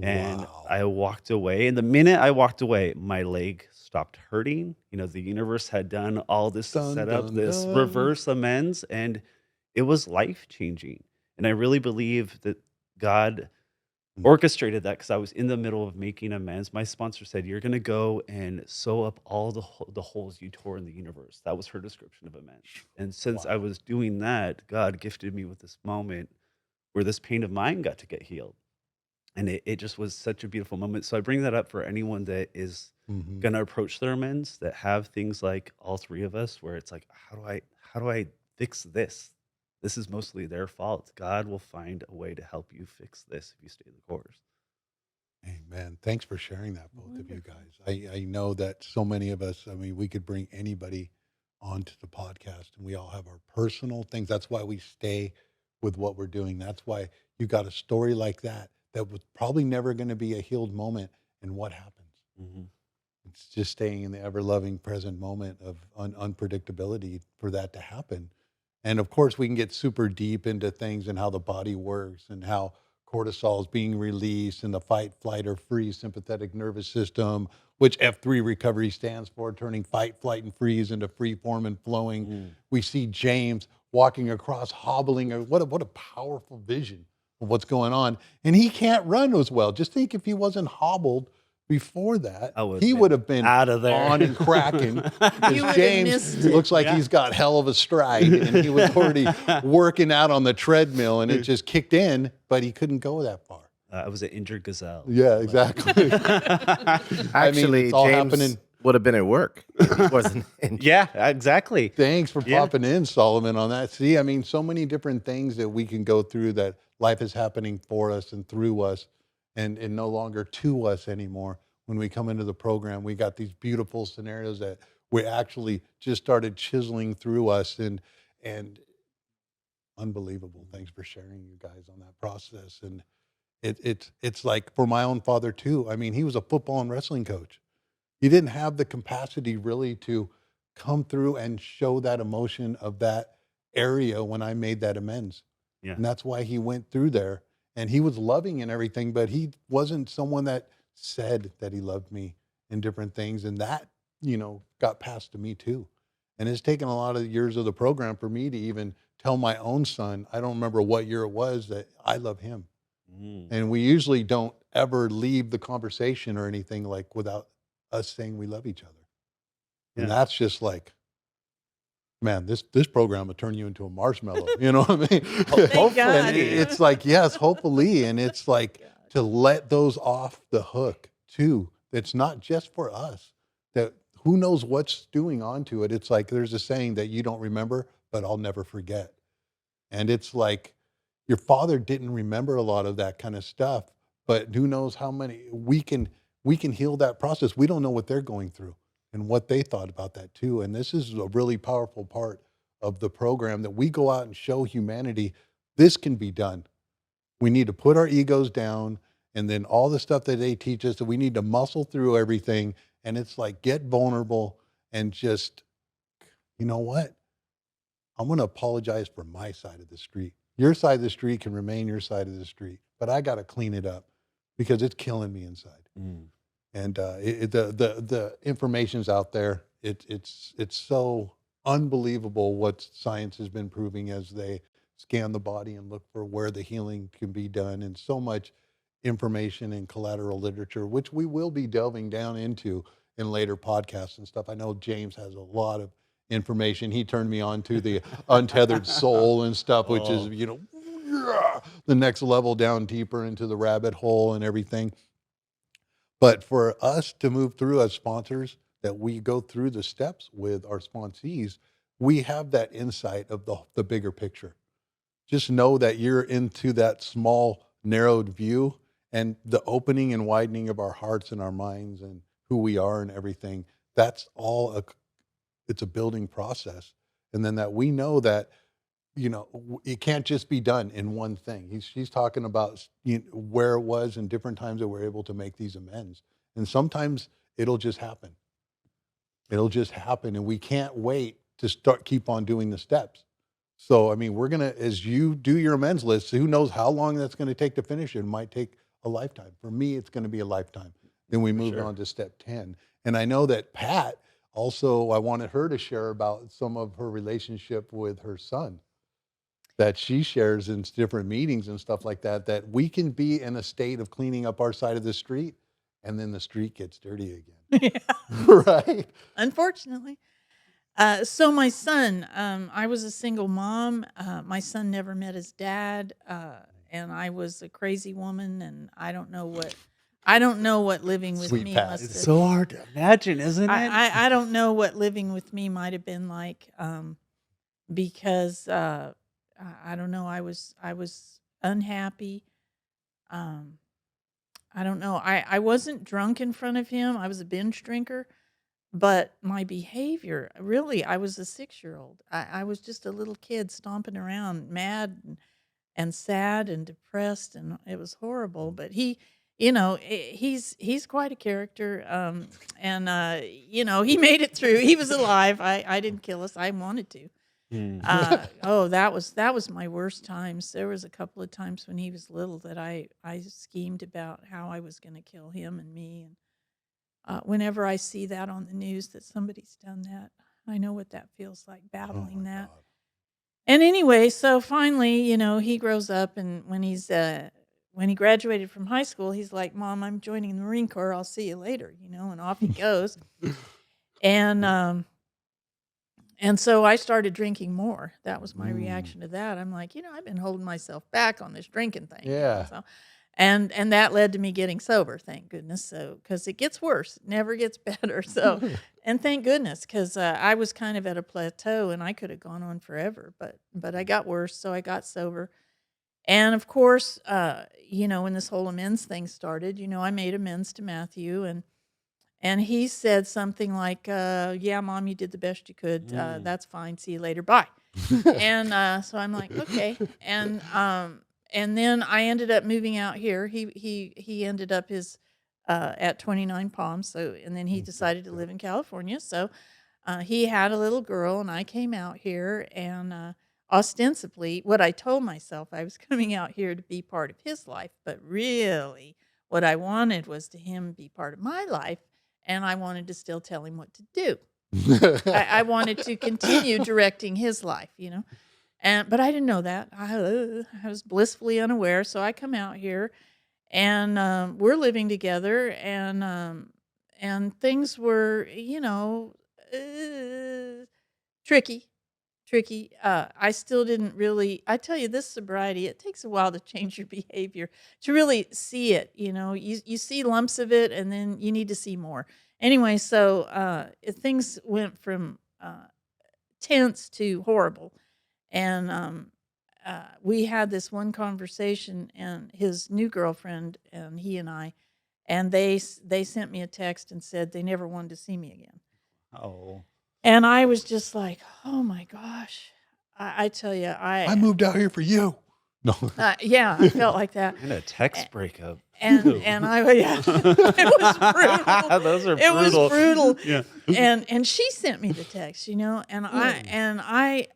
And wow. I walked away. And the minute I walked away, my leg stopped hurting. You know, the universe had done all this to Dun, set up dun, this dun. reverse amends. And it was life changing. And I really believe that God Mm. orchestrated that because I was in the middle of making amends. My sponsor said, "You're going to go and sew up all the holes you tore in the universe." That was her description of amends. And since I Wow. was doing that, God gifted me with this moment where this pain of mine got to get healed. And it just was such a beautiful moment. So I bring that up for anyone that is Hmm. going to approach their amends, that have things like all three of us, where it's like, how do I fix this? This is mostly their fault. God will find a way to help you fix this if you stay the course. Amen. Thanks for sharing that, both of you Wonderful. guys. I know that so many of us, I mean, we could bring anybody onto the podcast and we all have our personal things. That's why we stay with what we're doing. That's why you got a story like that was probably never going to be a healed moment. And what happens? Hmm. It's just staying in the ever loving present moment of unpredictability for that to happen. And of course, we can get super deep into things and how the body works and how cortisol is being released and the fight, flight, or freeze sympathetic nervous system, which F3 recovery stands for, turning fight, flight, and freeze into free form and flowing. Mm. We see James walking across, hobbling. What a powerful vision of what's going on. And he can't run as well. Just think if he wasn't hobbled before that, I would have he been would have been out of there. on and cracking because You would have James missed it. looks like Yeah. he's got hell of a stride and he was already working out on the treadmill and it just kicked in, but he couldn't go that far. I was an injured gazelle. Yeah, But exactly. I mean, Actually, it's all James happening. would have been at work if he wasn't injured. yeah, exactly. Thanks for Yeah. popping in, Solomon, on that. See, I mean, so many different things that we can go through that life is happening for us and through us and no longer to us anymore. When we come into the program, we got these beautiful scenarios that we actually just started chiseling through us and unbelievable. Thanks for sharing, you guys, on that process. And it's like for my own father too. I mean, he was a football and wrestling coach. He didn't have the capacity really to come through and show that emotion of that area when I made that amends. Yeah. And that's why he went through there. And he was loving and everything, but he wasn't someone that said that he loved me in different things. And that, got passed to me too. And it's taken a lot of years of the program for me to even tell my own son, I don't remember what year it was, that I love him. Mm. And we usually don't ever leave the conversation or anything like without us saying we love each other. And Yeah. that's just like, man, this program will turn you into a marshmallow. You know what I mean? Thank God. And it's like, yes, hopefully. And it's like to let those off the hook too. It's not just for us. That who knows what's stewing onto it. It's like there's a saying that you don't remember, but I'll never forget. And it's like your father didn't remember a lot of that kind of stuff, but who knows how many we can heal that process. We don't know what they're going through and what they thought about that too. And this is a really powerful part of the program that we go out and show humanity this can be done. We need to put our egos down and then all the stuff that they teach us that we need to muscle through everything. And it's like get vulnerable and just, you know what? I'm going to apologize for my side of the street. Your side of the street can remain your side of the street, but I got to clean it up because it's killing me inside. Mm. And the information's out there. It's so unbelievable what science has been proving as they scan the body and look for where the healing can be done, and so much information and collateral literature, which we will be delving down into in later podcasts and stuff. I know James has a lot of information. He turned me on to the untethered soul and stuff, which is the next level down deeper into the rabbit hole and everything. But for us to move through as sponsors, that we go through the steps with our sponsees, we have that insight of the bigger picture. just know that you're into that small, narrowed view, and the opening and widening of our hearts and our minds and who we are and everything. That's all it's a building process. And then that we know that, it can't just be done in one thing. She's talking about where it was and different times that we're able to make these amends. And sometimes it'll just happen. It'll just happen. And we can't wait to keep on doing the steps. So, I mean, we're going to, as you do your amends list, who knows how long that's going to take to finish it. It might take a lifetime. For me, it's going to be a lifetime. Then we move on to step 10. And I know that Pat also, I wanted her to share about some of her relationship with her son that she shares in different meetings and stuff like that, that we can be in a state of cleaning up our side of the street and then the street gets dirty again. Yeah. Right? Unfortunately. So my son, I was a single mom. My son never met his dad, and I was a crazy woman, and I don't know what living with Sweet me Pat. must It's have. so hard to imagine, isn't it? I don't know what living with me might have been like, because I don't know. I was unhappy. I don't know. I wasn't drunk in front of him. I was a binge drinker. But my behavior, really, I was a 6-year-old. I was just a little kid stomping around, mad and sad and depressed, and it was horrible. But he's quite a character, and he made it through. He was alive. I didn't kill us. I wanted to. That was my worst times. There was a couple of times when he was little that I schemed about how I was going to kill him and me. And whenever I see that on the news that somebody's done that, I know what that feels like, battling that. God. And anyway, so finally, he grows up, and when he graduated from high school, he's like, "Mom, I'm joining the Marine Corps. I'll see you later," and off he goes. And so I started drinking more. That was my reaction to that. I'm like, I've been holding myself back on this drinking thing. Yeah. So, and that led to me getting sober, thank goodness. So, because it gets worse, it never gets better. So, and thank goodness, because I was kind of at a plateau, and I could have gone on forever, but I got worse, so I got sober. And of course, when this whole amends thing started, I made amends to Matthew, and he said something like, "Yeah, Mom, you did the best you could. That's fine. See you later. Bye." And so I'm like, okay. And then I ended up moving out here. He ended up at 29 Palms. So, and then he decided to live in California. So he had a little girl, and I came out here, and ostensibly, what I told myself, I was coming out here to be part of his life, but really, what I wanted was to him be part of my life, and I wanted to still tell him what to do. I wanted to continue directing his life, but I didn't know that. I was blissfully unaware. So I come out here, and we're living together, and things were, tricky. I still didn't really. I tell you, this sobriety, it takes a while to change your behavior, to really see it. You see lumps of it, and then you need to see more. Anyway, so things went from tense to horrible. And we had this one conversation, and his new girlfriend and he and I, and they sent me a text and said they never wanted to see me again. Oh. And I was just like, oh my gosh. I tell you, I moved out here for you. No. Yeah, I felt like that. And a text breakup. And it was brutal. Those are It brutal. was brutal. Yeah. And she sent me the text, and I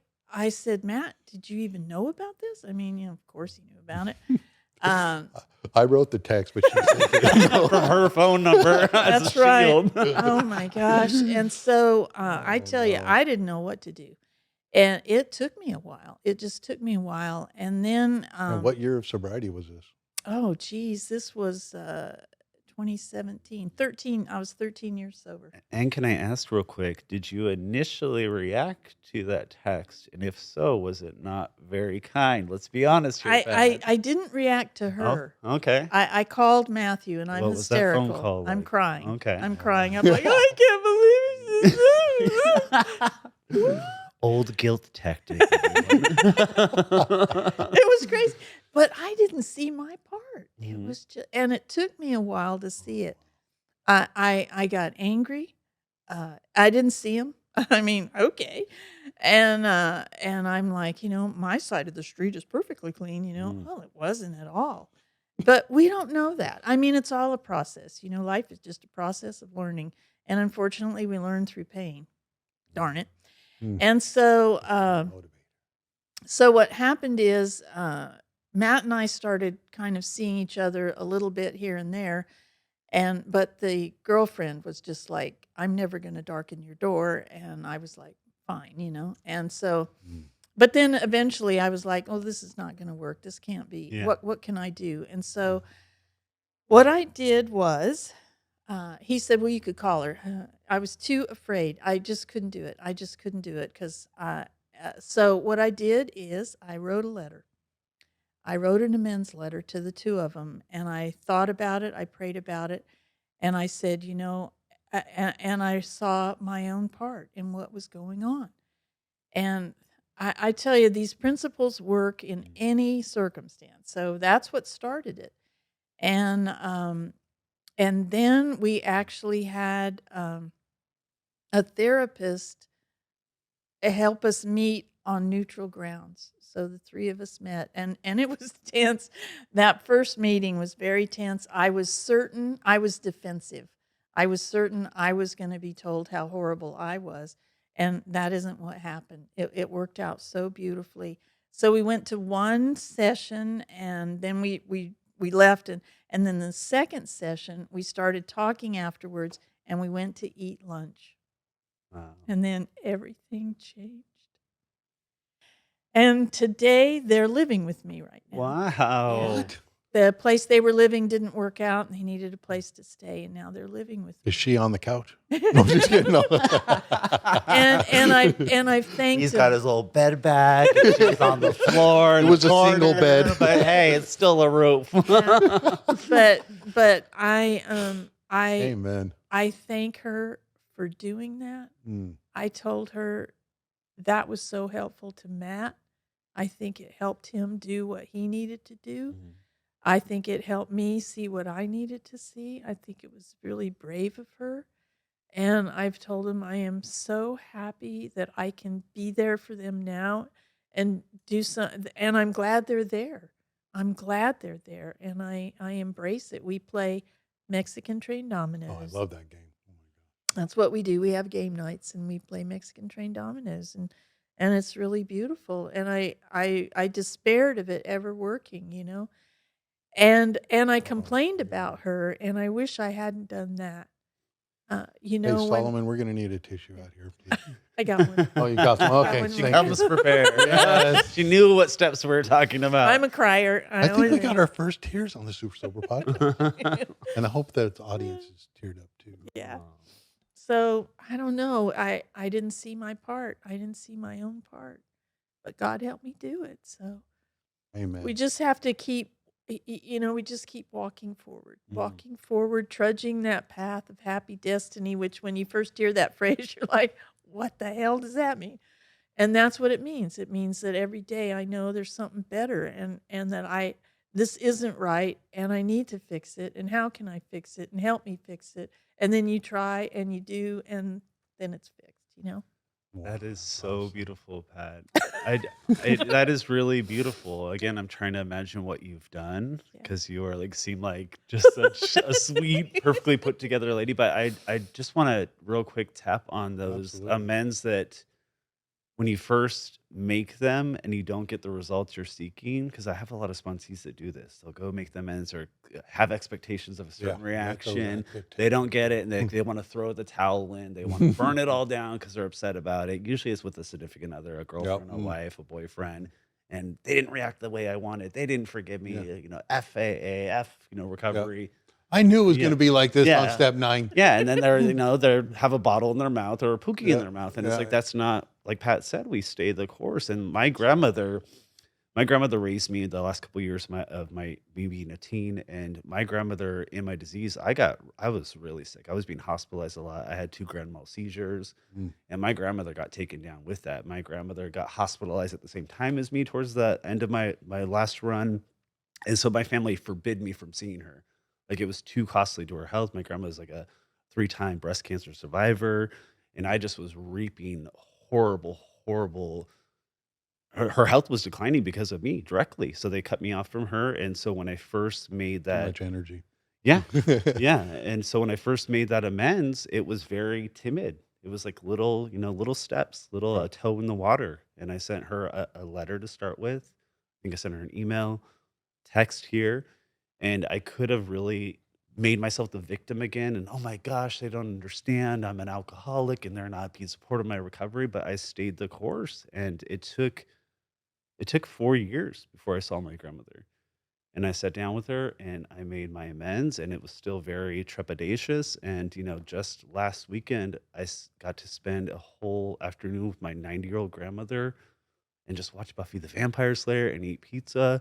said, "Matt, did you even know about this?" I mean, of course he knew about it. I wrote the text, but she sent it. From her phone number. That's right. Oh my gosh. And so I tell you, I didn't know what to do. And it took me a while. It just took me a while. And then And what year of sobriety was this? oh geez, this was 2017. I was 13 years sober. And can I ask real quick, did you initially react to that text? And if so, was it not very kind? Let's be honest here, Pat. I didn't react to her. Oh, okay. I called Matthew, and I'm What was that phone hysterical. call I'm like? crying. Okay. I'm crying. I'm like, I can't believe this. Old guilt tactic. Everyone. It was crazy, but I didn't see my part. It Mhm. was just, and it took me a while to see it. I got angry. I didn't see him. I mean, okay, and I'm like, my side of the street is perfectly clean. Mm. Well, it wasn't at all. But we don't know that. I mean, it's all a process. Life is just a process of learning, and unfortunately, we learn through pain. Darn it. Mm. And so, Motivator. so what happened is Matt and I started kind of seeing each other a little bit here and there, but the girlfriend was just like, "I'm never going to darken your door," and I was like, "Fine." And so, Mm. but then eventually I was like, "Oh, this is not going to work. This can't be. Yeah. What can I do?" And so what I did was, he said, "Well, you could call her." I was too afraid. I just couldn't do it. I just couldn't do it because. So what I did is I wrote a letter. I wrote an amends letter to the two of them, and I thought about it. I prayed about it, and I said, and I saw my own part in what was going on. And I tell you, these principles work in any circumstance. So that's what started it. And then we actually had a therapist help us meet on neutral grounds. So the three of us met, and it was tense. That first meeting was very tense. I was certain I was defensive. I was certain I was going to be told how horrible I was, and that isn't what happened. It worked out so beautifully. So we went to one session, and then we left, and then the second session we started talking afterwards, and we went to eat lunch. Wow. And then everything changed. And today they're living with me right now. Wow. What? The place they were living didn't work out, and they needed a place to stay, and now they're living with me. Is she on the couch? No, I'm just kidding. No. and I've thanked He's him. got his little bed bag. And she's on the floor. in It was the a single corner, bed. but hey, it's still a roof. but I Amen. I thank her for doing that. Mm. I told her that was so helpful to Matt. I think it helped him do what he needed to do. Mhm. I think it helped me see what I needed to see. I think it was really brave of her. And I've told him I am so happy that I can be there for them now and do some, and I'm glad they're there. I'm glad they're there, and I embrace it. We play Mexican train dominoes. Oh, I love that game. Oh my God. That's what we do. We have game nights and we play Mexican train dominoes, and it's really beautiful. And I despaired of it ever working. And I complained about her, and I wish I hadn't done that. Hey, When Solomon, we're going to need a tissue out here, please. I got one. Oh, you got some. Okay, one. She thank comes you. prepared. Yes. She knew what steps we were talking about. I'm a crier. I think we got our first tears on the Super Sober podcast. And I hope that the audience is teared up too. Yeah. So I don't know. I didn't see my part. I didn't see my own part, but God helped me do it. So Amen. we just have to keep, we just keep walking forward, trudging that path of happy destiny, which when you first hear that phrase, you're like, what the hell does that mean? And that's what it means. It means that every day I know there's something better and that this isn't right and I need to fix it. And how can I fix it? And help me fix it. And then you try and you do, and then it's fixed. That is so beautiful, Pat. That is really beautiful. Again, I'm trying to imagine what you've done Yeah. because you are seem like just such a sweet, perfectly put together lady. But I just want to real quick tap on those Absolutely. amends that when you first make them and you don't get the results you're seeking, because I have a lot of sponsees that do this. They'll go make the amends or have expectations of a certain reaction. They don't get it, and they want to throw the towel in. They want to burn it all down because they're upset about it. Usually it's with a significant other, a girlfriend, a wife, a boyfriend, and they didn't react the way I wanted. They didn't forgive me. FAA, recovery. I knew it was going to be like this on Yeah. step 9. Yeah, and then they have a bottle in their mouth or a pookie in their mouth, and it's Yeah. like that's not like Pat said. We stay the course. And my grandmother My grandmother raised me the last couple years of my me being a teen, and my grandmother in my disease, I was really sick. I was being hospitalized a lot. I had 2 grand mal seizures, Mm. and my grandmother got taken down with that. My grandmother got hospitalized at the same time as me towards the end of my last run, and so my family forbid me from seeing her. Like, it was too costly to her health. My grandma was like a 3-time breast cancer survivor, and I just was reaping horrible, horrible her health was declining because of me directly, so they cut me off from her, and so when I first made Too that much energy. yeah, yeah, and so when I first made that amends, it was very timid. It was like little, little steps, little, Right. toe in the water, and I sent her a letter to start with. I think I sent her an email, text here, and I could have really made myself the victim again, and, "Oh my gosh, they don't understand. I'm an alcoholic, and they're not being supportive of my recovery," but I stayed the course, and it took 4 years before I saw my grandmother, and I sat down with her, and I made my amends, and it was still very trepidatious, and, just last weekend, got to spend a whole afternoon with my 90-year-old grandmother and just watch Buffy the Vampire Slayer and eat pizza,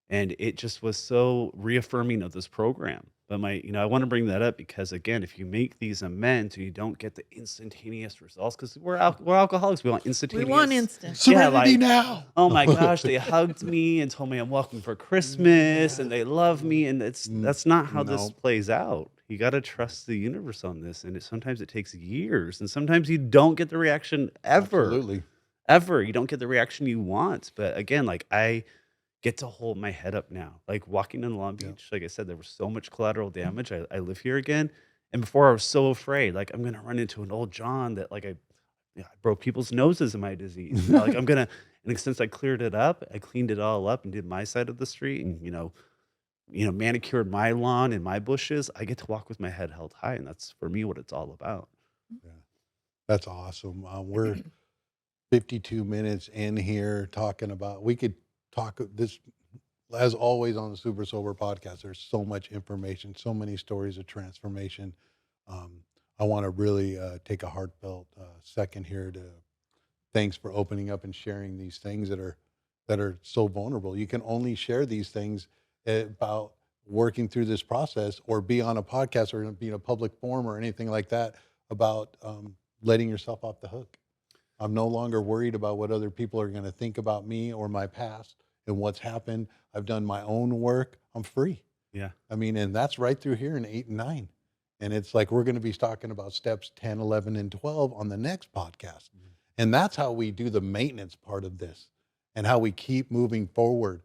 and it just was so reaffirming of this program. But I want to bring that up because again, if you make these amends and you don't get the instantaneous results, because we're alcoholics, we want We want instantaneous. instant. Yeah, Serenity like, now. oh my gosh, they hugged me and told me I'm welcome for Christmas and they love me. And that's not how this No, plays out. You got to trust the universe on this. And sometimes it takes years. And sometimes you don't get the reaction ever, absolutely. ever. You don't get the reaction you want. But again, like I get to hold my head up now. Like walking in Long Yeah. Beach, like I said, there was so much collateral damage. I live here again. And before I was so afraid, like I'm gonna run into an old John that like I broke people's noses in my disease. Like I'm gonna and since I cleared it up, I cleaned it all up and did my side of the street and manicured my lawn and my bushes. I get to walk with my head held high, and that's for me what it's all about. Yeah. That's awesome. We're 52 minutes in here talking about, we could talk this, as always on the Super Sober podcast, there's so much information, so many stories of transformation. Um, I want to really take a heartfelt second here to thanks for opening up and sharing these things that are so vulnerable. You can only share these things about working through this process or be on a podcast or be in a public forum or anything like that about letting yourself off the hook. I'm no longer worried about what other people are going to think about me or my past and what's happened. I've done my own work. I'm free. Yeah. I mean, and that's right through here in 8 and 9. And it's like we're going to be talking about steps 10, 11, and 12 on the next podcast. And that's how we do the maintenance part of this and how we keep moving forward.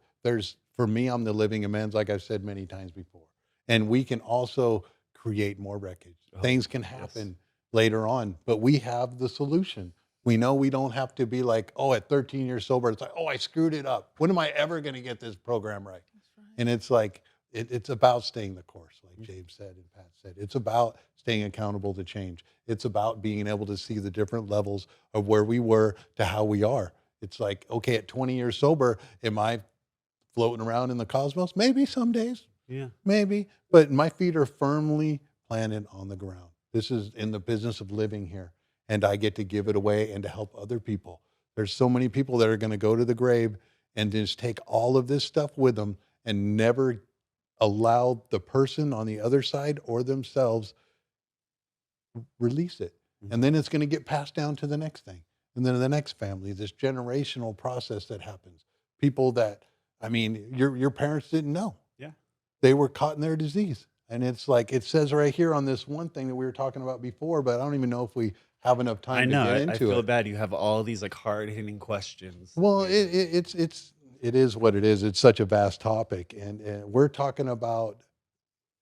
For me, I'm the living amends, like I've said many times before. And we can also create more wreckage. Oh, Things can yes. happen later on, but we have the solution. We know we don't have to be like, oh, at 13 years sober, it's like, oh, I screwed it up. When am I ever going to get this program right? That's right. And it's like, it's about staying the course, like James said and Pat said. It's about staying accountable to change. It's about being able to see the different levels of where we were to how we are. It's like, okay, at 20 years sober, am I floating around in the cosmos? Maybe some days, Yeah. maybe, but my feet are firmly planted on the ground. This is in the business of living here, and I get to give it away and to help other people. There's so many people that are going to go to the grave and just take all of this stuff with them and never allow the person on the other side or themselves release it. And then it's going to get passed down to the next thing. And then the next family, this generational process that happens. People that, I mean, your parents didn't know. Yeah. They were caught in their disease. And it's like, it says right here on this one thing that we were talking about before, but I don't even know if we have enough I time to know. get I into feel it. bad. You have all these like hard hitting questions. Well, it is what it is. It's such a vast topic. And we're talking about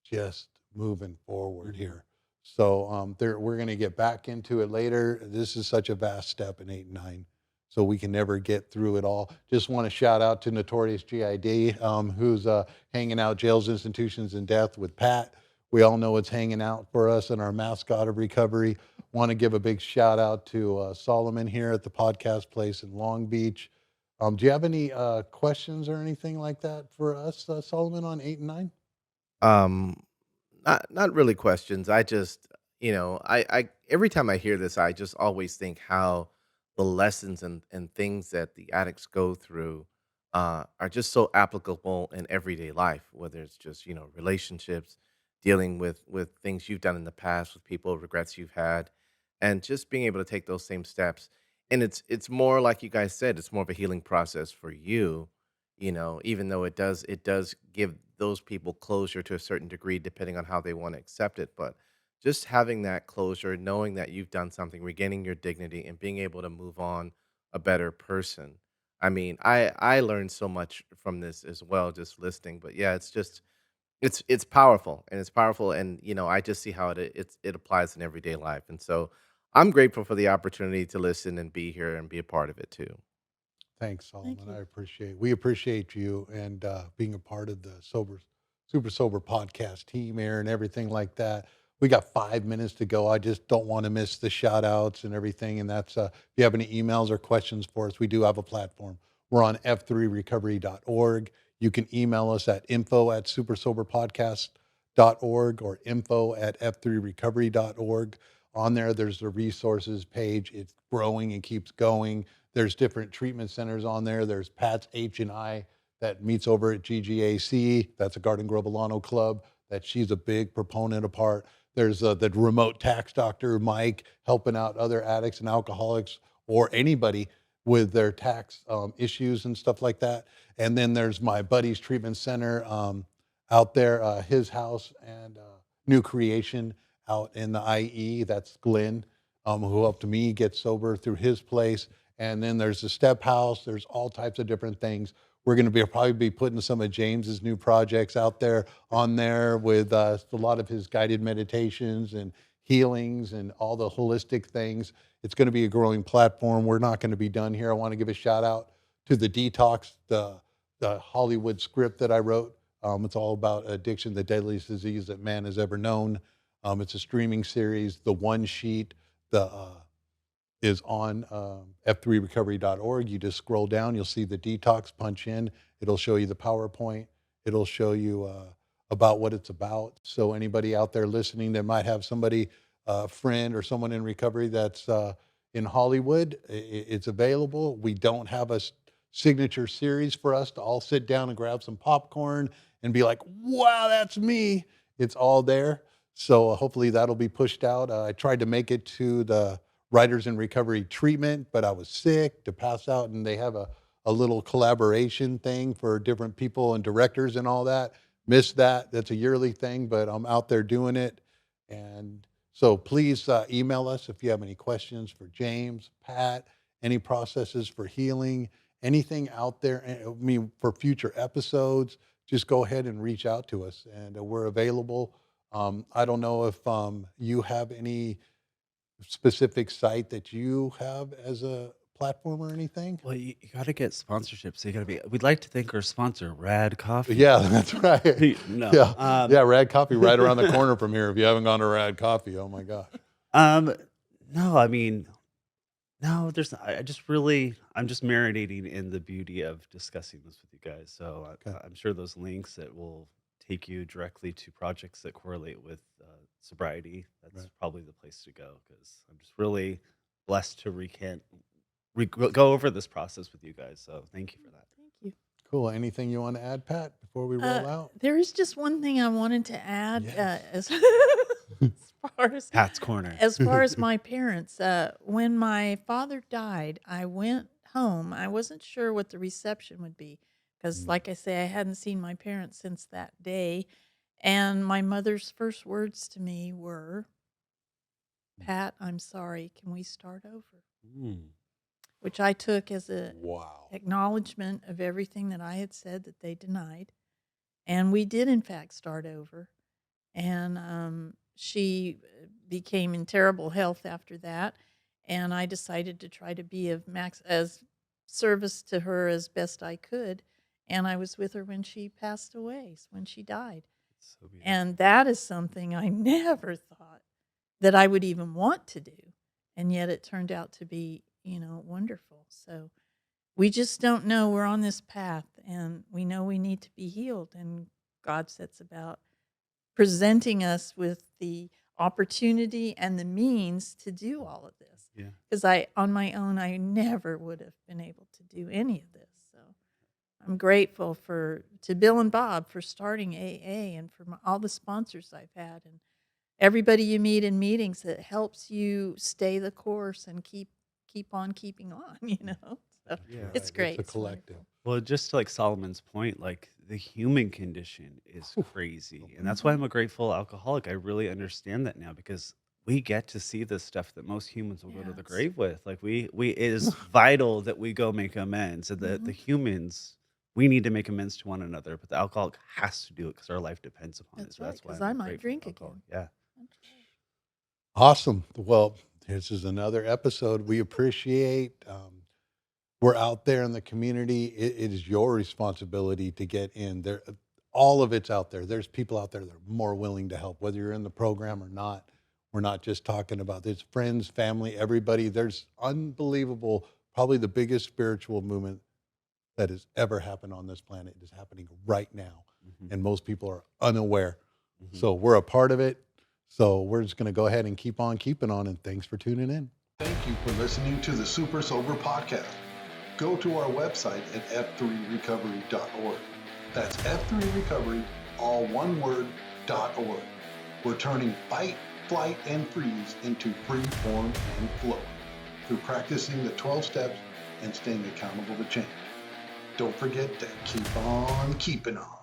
just moving forward here. So we're going to get back into it later. This is such a vast step in 8 and 9. So we can never get through it all. Just want to shout out to Notorious GID, who's hanging out jails, institutions, and death with Pat. We all know it's hanging out for us and our mascot of recovery. Want to give a big shout out to Solomon here at the podcast place in Long Beach. Do you have any questions or anything like that for us, Solomon, on 8 and 9? Um, not really questions. I just, I every time I hear this, I just always think how the lessons and things that the addicts go through are just so applicable in everyday life, whether it's just relationships, dealing with things you've done in the past, with people, regrets you've had, and just being able to take those same steps. And it's more like you guys said, it's more of a healing process for you, even though it does give those people closure to a certain degree, depending on how they want to accept it. But just having that closure, knowing that you've done something, regaining your dignity, and being able to move on a better person. I mean, I learned so much from this as well, just listening. But yeah, it's powerful, and it's powerful, and I just see how it applies in everyday life, and so I'm grateful for the opportunity to listen and be here and be a part of it too. Thanks, Thank Solomon. you. We appreciate you and being a part of the Super Sober podcast team here and everything like that. We got 5 minutes to go. I just don't want to miss the shout outs and everything. And that's, if you have any emails or questions for us, we do have a platform. We're on f3recovery.org. You can email us at info@supersoberpodcast.org or info@f3recovery.org. On there, there's the resources page. It's growing and keeps going. There's different treatment centers on there. There's Pat's H&I that meets over at GGAC. That's a Garden Grove Alano club that she's a big proponent of part. There's the remote tax doctor, Mike, helping out other addicts and alcoholics or anybody with their tax issues and stuff like that. And then there's my buddy's treatment center out there, his house and New Creation out in the IE. That's Glenn, who helped me get sober through his place. And then there's the step house. There's all types of different things. We're going to probably be putting some of James's new projects out there on there with a lot of his guided meditations and healings and all the holistic things. It's going to be a growing platform. We're not going to be done here. I want to give a shout out to the Detox, the Hollywood script that I wrote. It's all about addiction, the deadliest disease that man has ever known. It's a streaming series. The one sheet, the is on f3recovery.org. You just scroll down, you'll see the detox, punch in, it'll show you the PowerPoint, it'll show you about what it's about. So anybody out there listening that might have somebody, a friend or someone in recovery that's in Hollywood, it's available. We don't have a signature series for us to all sit down and grab some popcorn and be like, wow, that's me. It's all there. So hopefully that'll be pushed out. I tried to make it to the Writers in Recovery treatment, but I was sick to pass out, and they have a little collaboration thing for different people and directors and all that. Missed that. That's a yearly thing, but I'm out there doing it. And so please email us if you have any questions for James, Pat, any processes for healing, anything out there. I mean, for future episodes, just go ahead and reach out to us, and we're available. I don't know if you have any specific site that you have as a platform or anything? Well, you got to get sponsorship. So you got to be. We'd like to thank our sponsor, Rad Coffee. Yeah, that's right. No. Yeah, Rad Coffee right around the corner from here. If you haven't gone to Rad Coffee, oh my gosh. No, I mean, no, there's I just really I'm just marinating in the beauty of discussing this with you guys. So Okay. I'm sure those links that will take you directly to projects that correlate with sobriety. That's Right. probably the place to go because I'm just really blessed to go over this process with you guys. So thank you for that. Thank you. Cool. Anything you want to add, Pat, before we roll out? There is just one thing I wanted to add Yes. as far as Pat's Corner. as far as my parents. When my father died, I went home. I wasn't sure what the reception would be because, like I say, I hadn't seen my parents since that day. And my mother's first words to me were, "Pat, I'm sorry. Can we start over?" Mm. Which I took as a Wow. acknowledgement of everything that I had said that they denied. And we did, in fact, start over. And she became in terrible health after that. And I decided to try to be of as service to her as best I could. And I was with her when she passed away, when she died. It's so beautiful. And that is something I never thought that I would even want to do. And yet it turned out to be, wonderful. So we just don't know. We're on this path and we know we need to be healed. And God sets about presenting us with the opportunity and the means to do all of this. Yeah. Because on my own, I never would have been able to do any of this. So I'm grateful to Bill and Bob for starting AA and for all the sponsors I've had and everybody you meet in meetings that helps you stay the course and keep on keeping on. So Yeah. Right. it's great. It's a It's collective. wonderful. Well, just like Solomon's point, like the human condition is crazy. And that's why I'm a grateful alcoholic. I really understand that now because we get to see the stuff that most humans will go to the Yes. grave with. Like it is vital that we go make amends and that the Mhm. humans, we need to make amends to one another, but the alcoholic has to do it because our life depends upon it. That's So right, that's why 'cause I'm I a might grateful drink alcoholic. again. Yeah. That's right. Awesome. Well, this is another episode. We appreciate. We're out there in the community. It is your responsibility to get in there. All of it's out there. There's people out there that are more willing to help, whether you're in the program or not. We're not just talking about this. Friends, family, everybody. There's unbelievable, probably the biggest spiritual movement that has ever happened on this planet is happening right now. Mhm. And most people are unaware. Mhm. So we're a part of it. So we're just going to go ahead and keep on keeping on. And thanks for tuning in. Thank you for listening to the Super Sober Podcast. Go to our website at f3recovery.org. That's F3Recovery, all one word, .org. We're turning fight, flight, and freeze into free form and flow through practicing the 12 steps and staying accountable to change. Don't forget to keep on keeping on.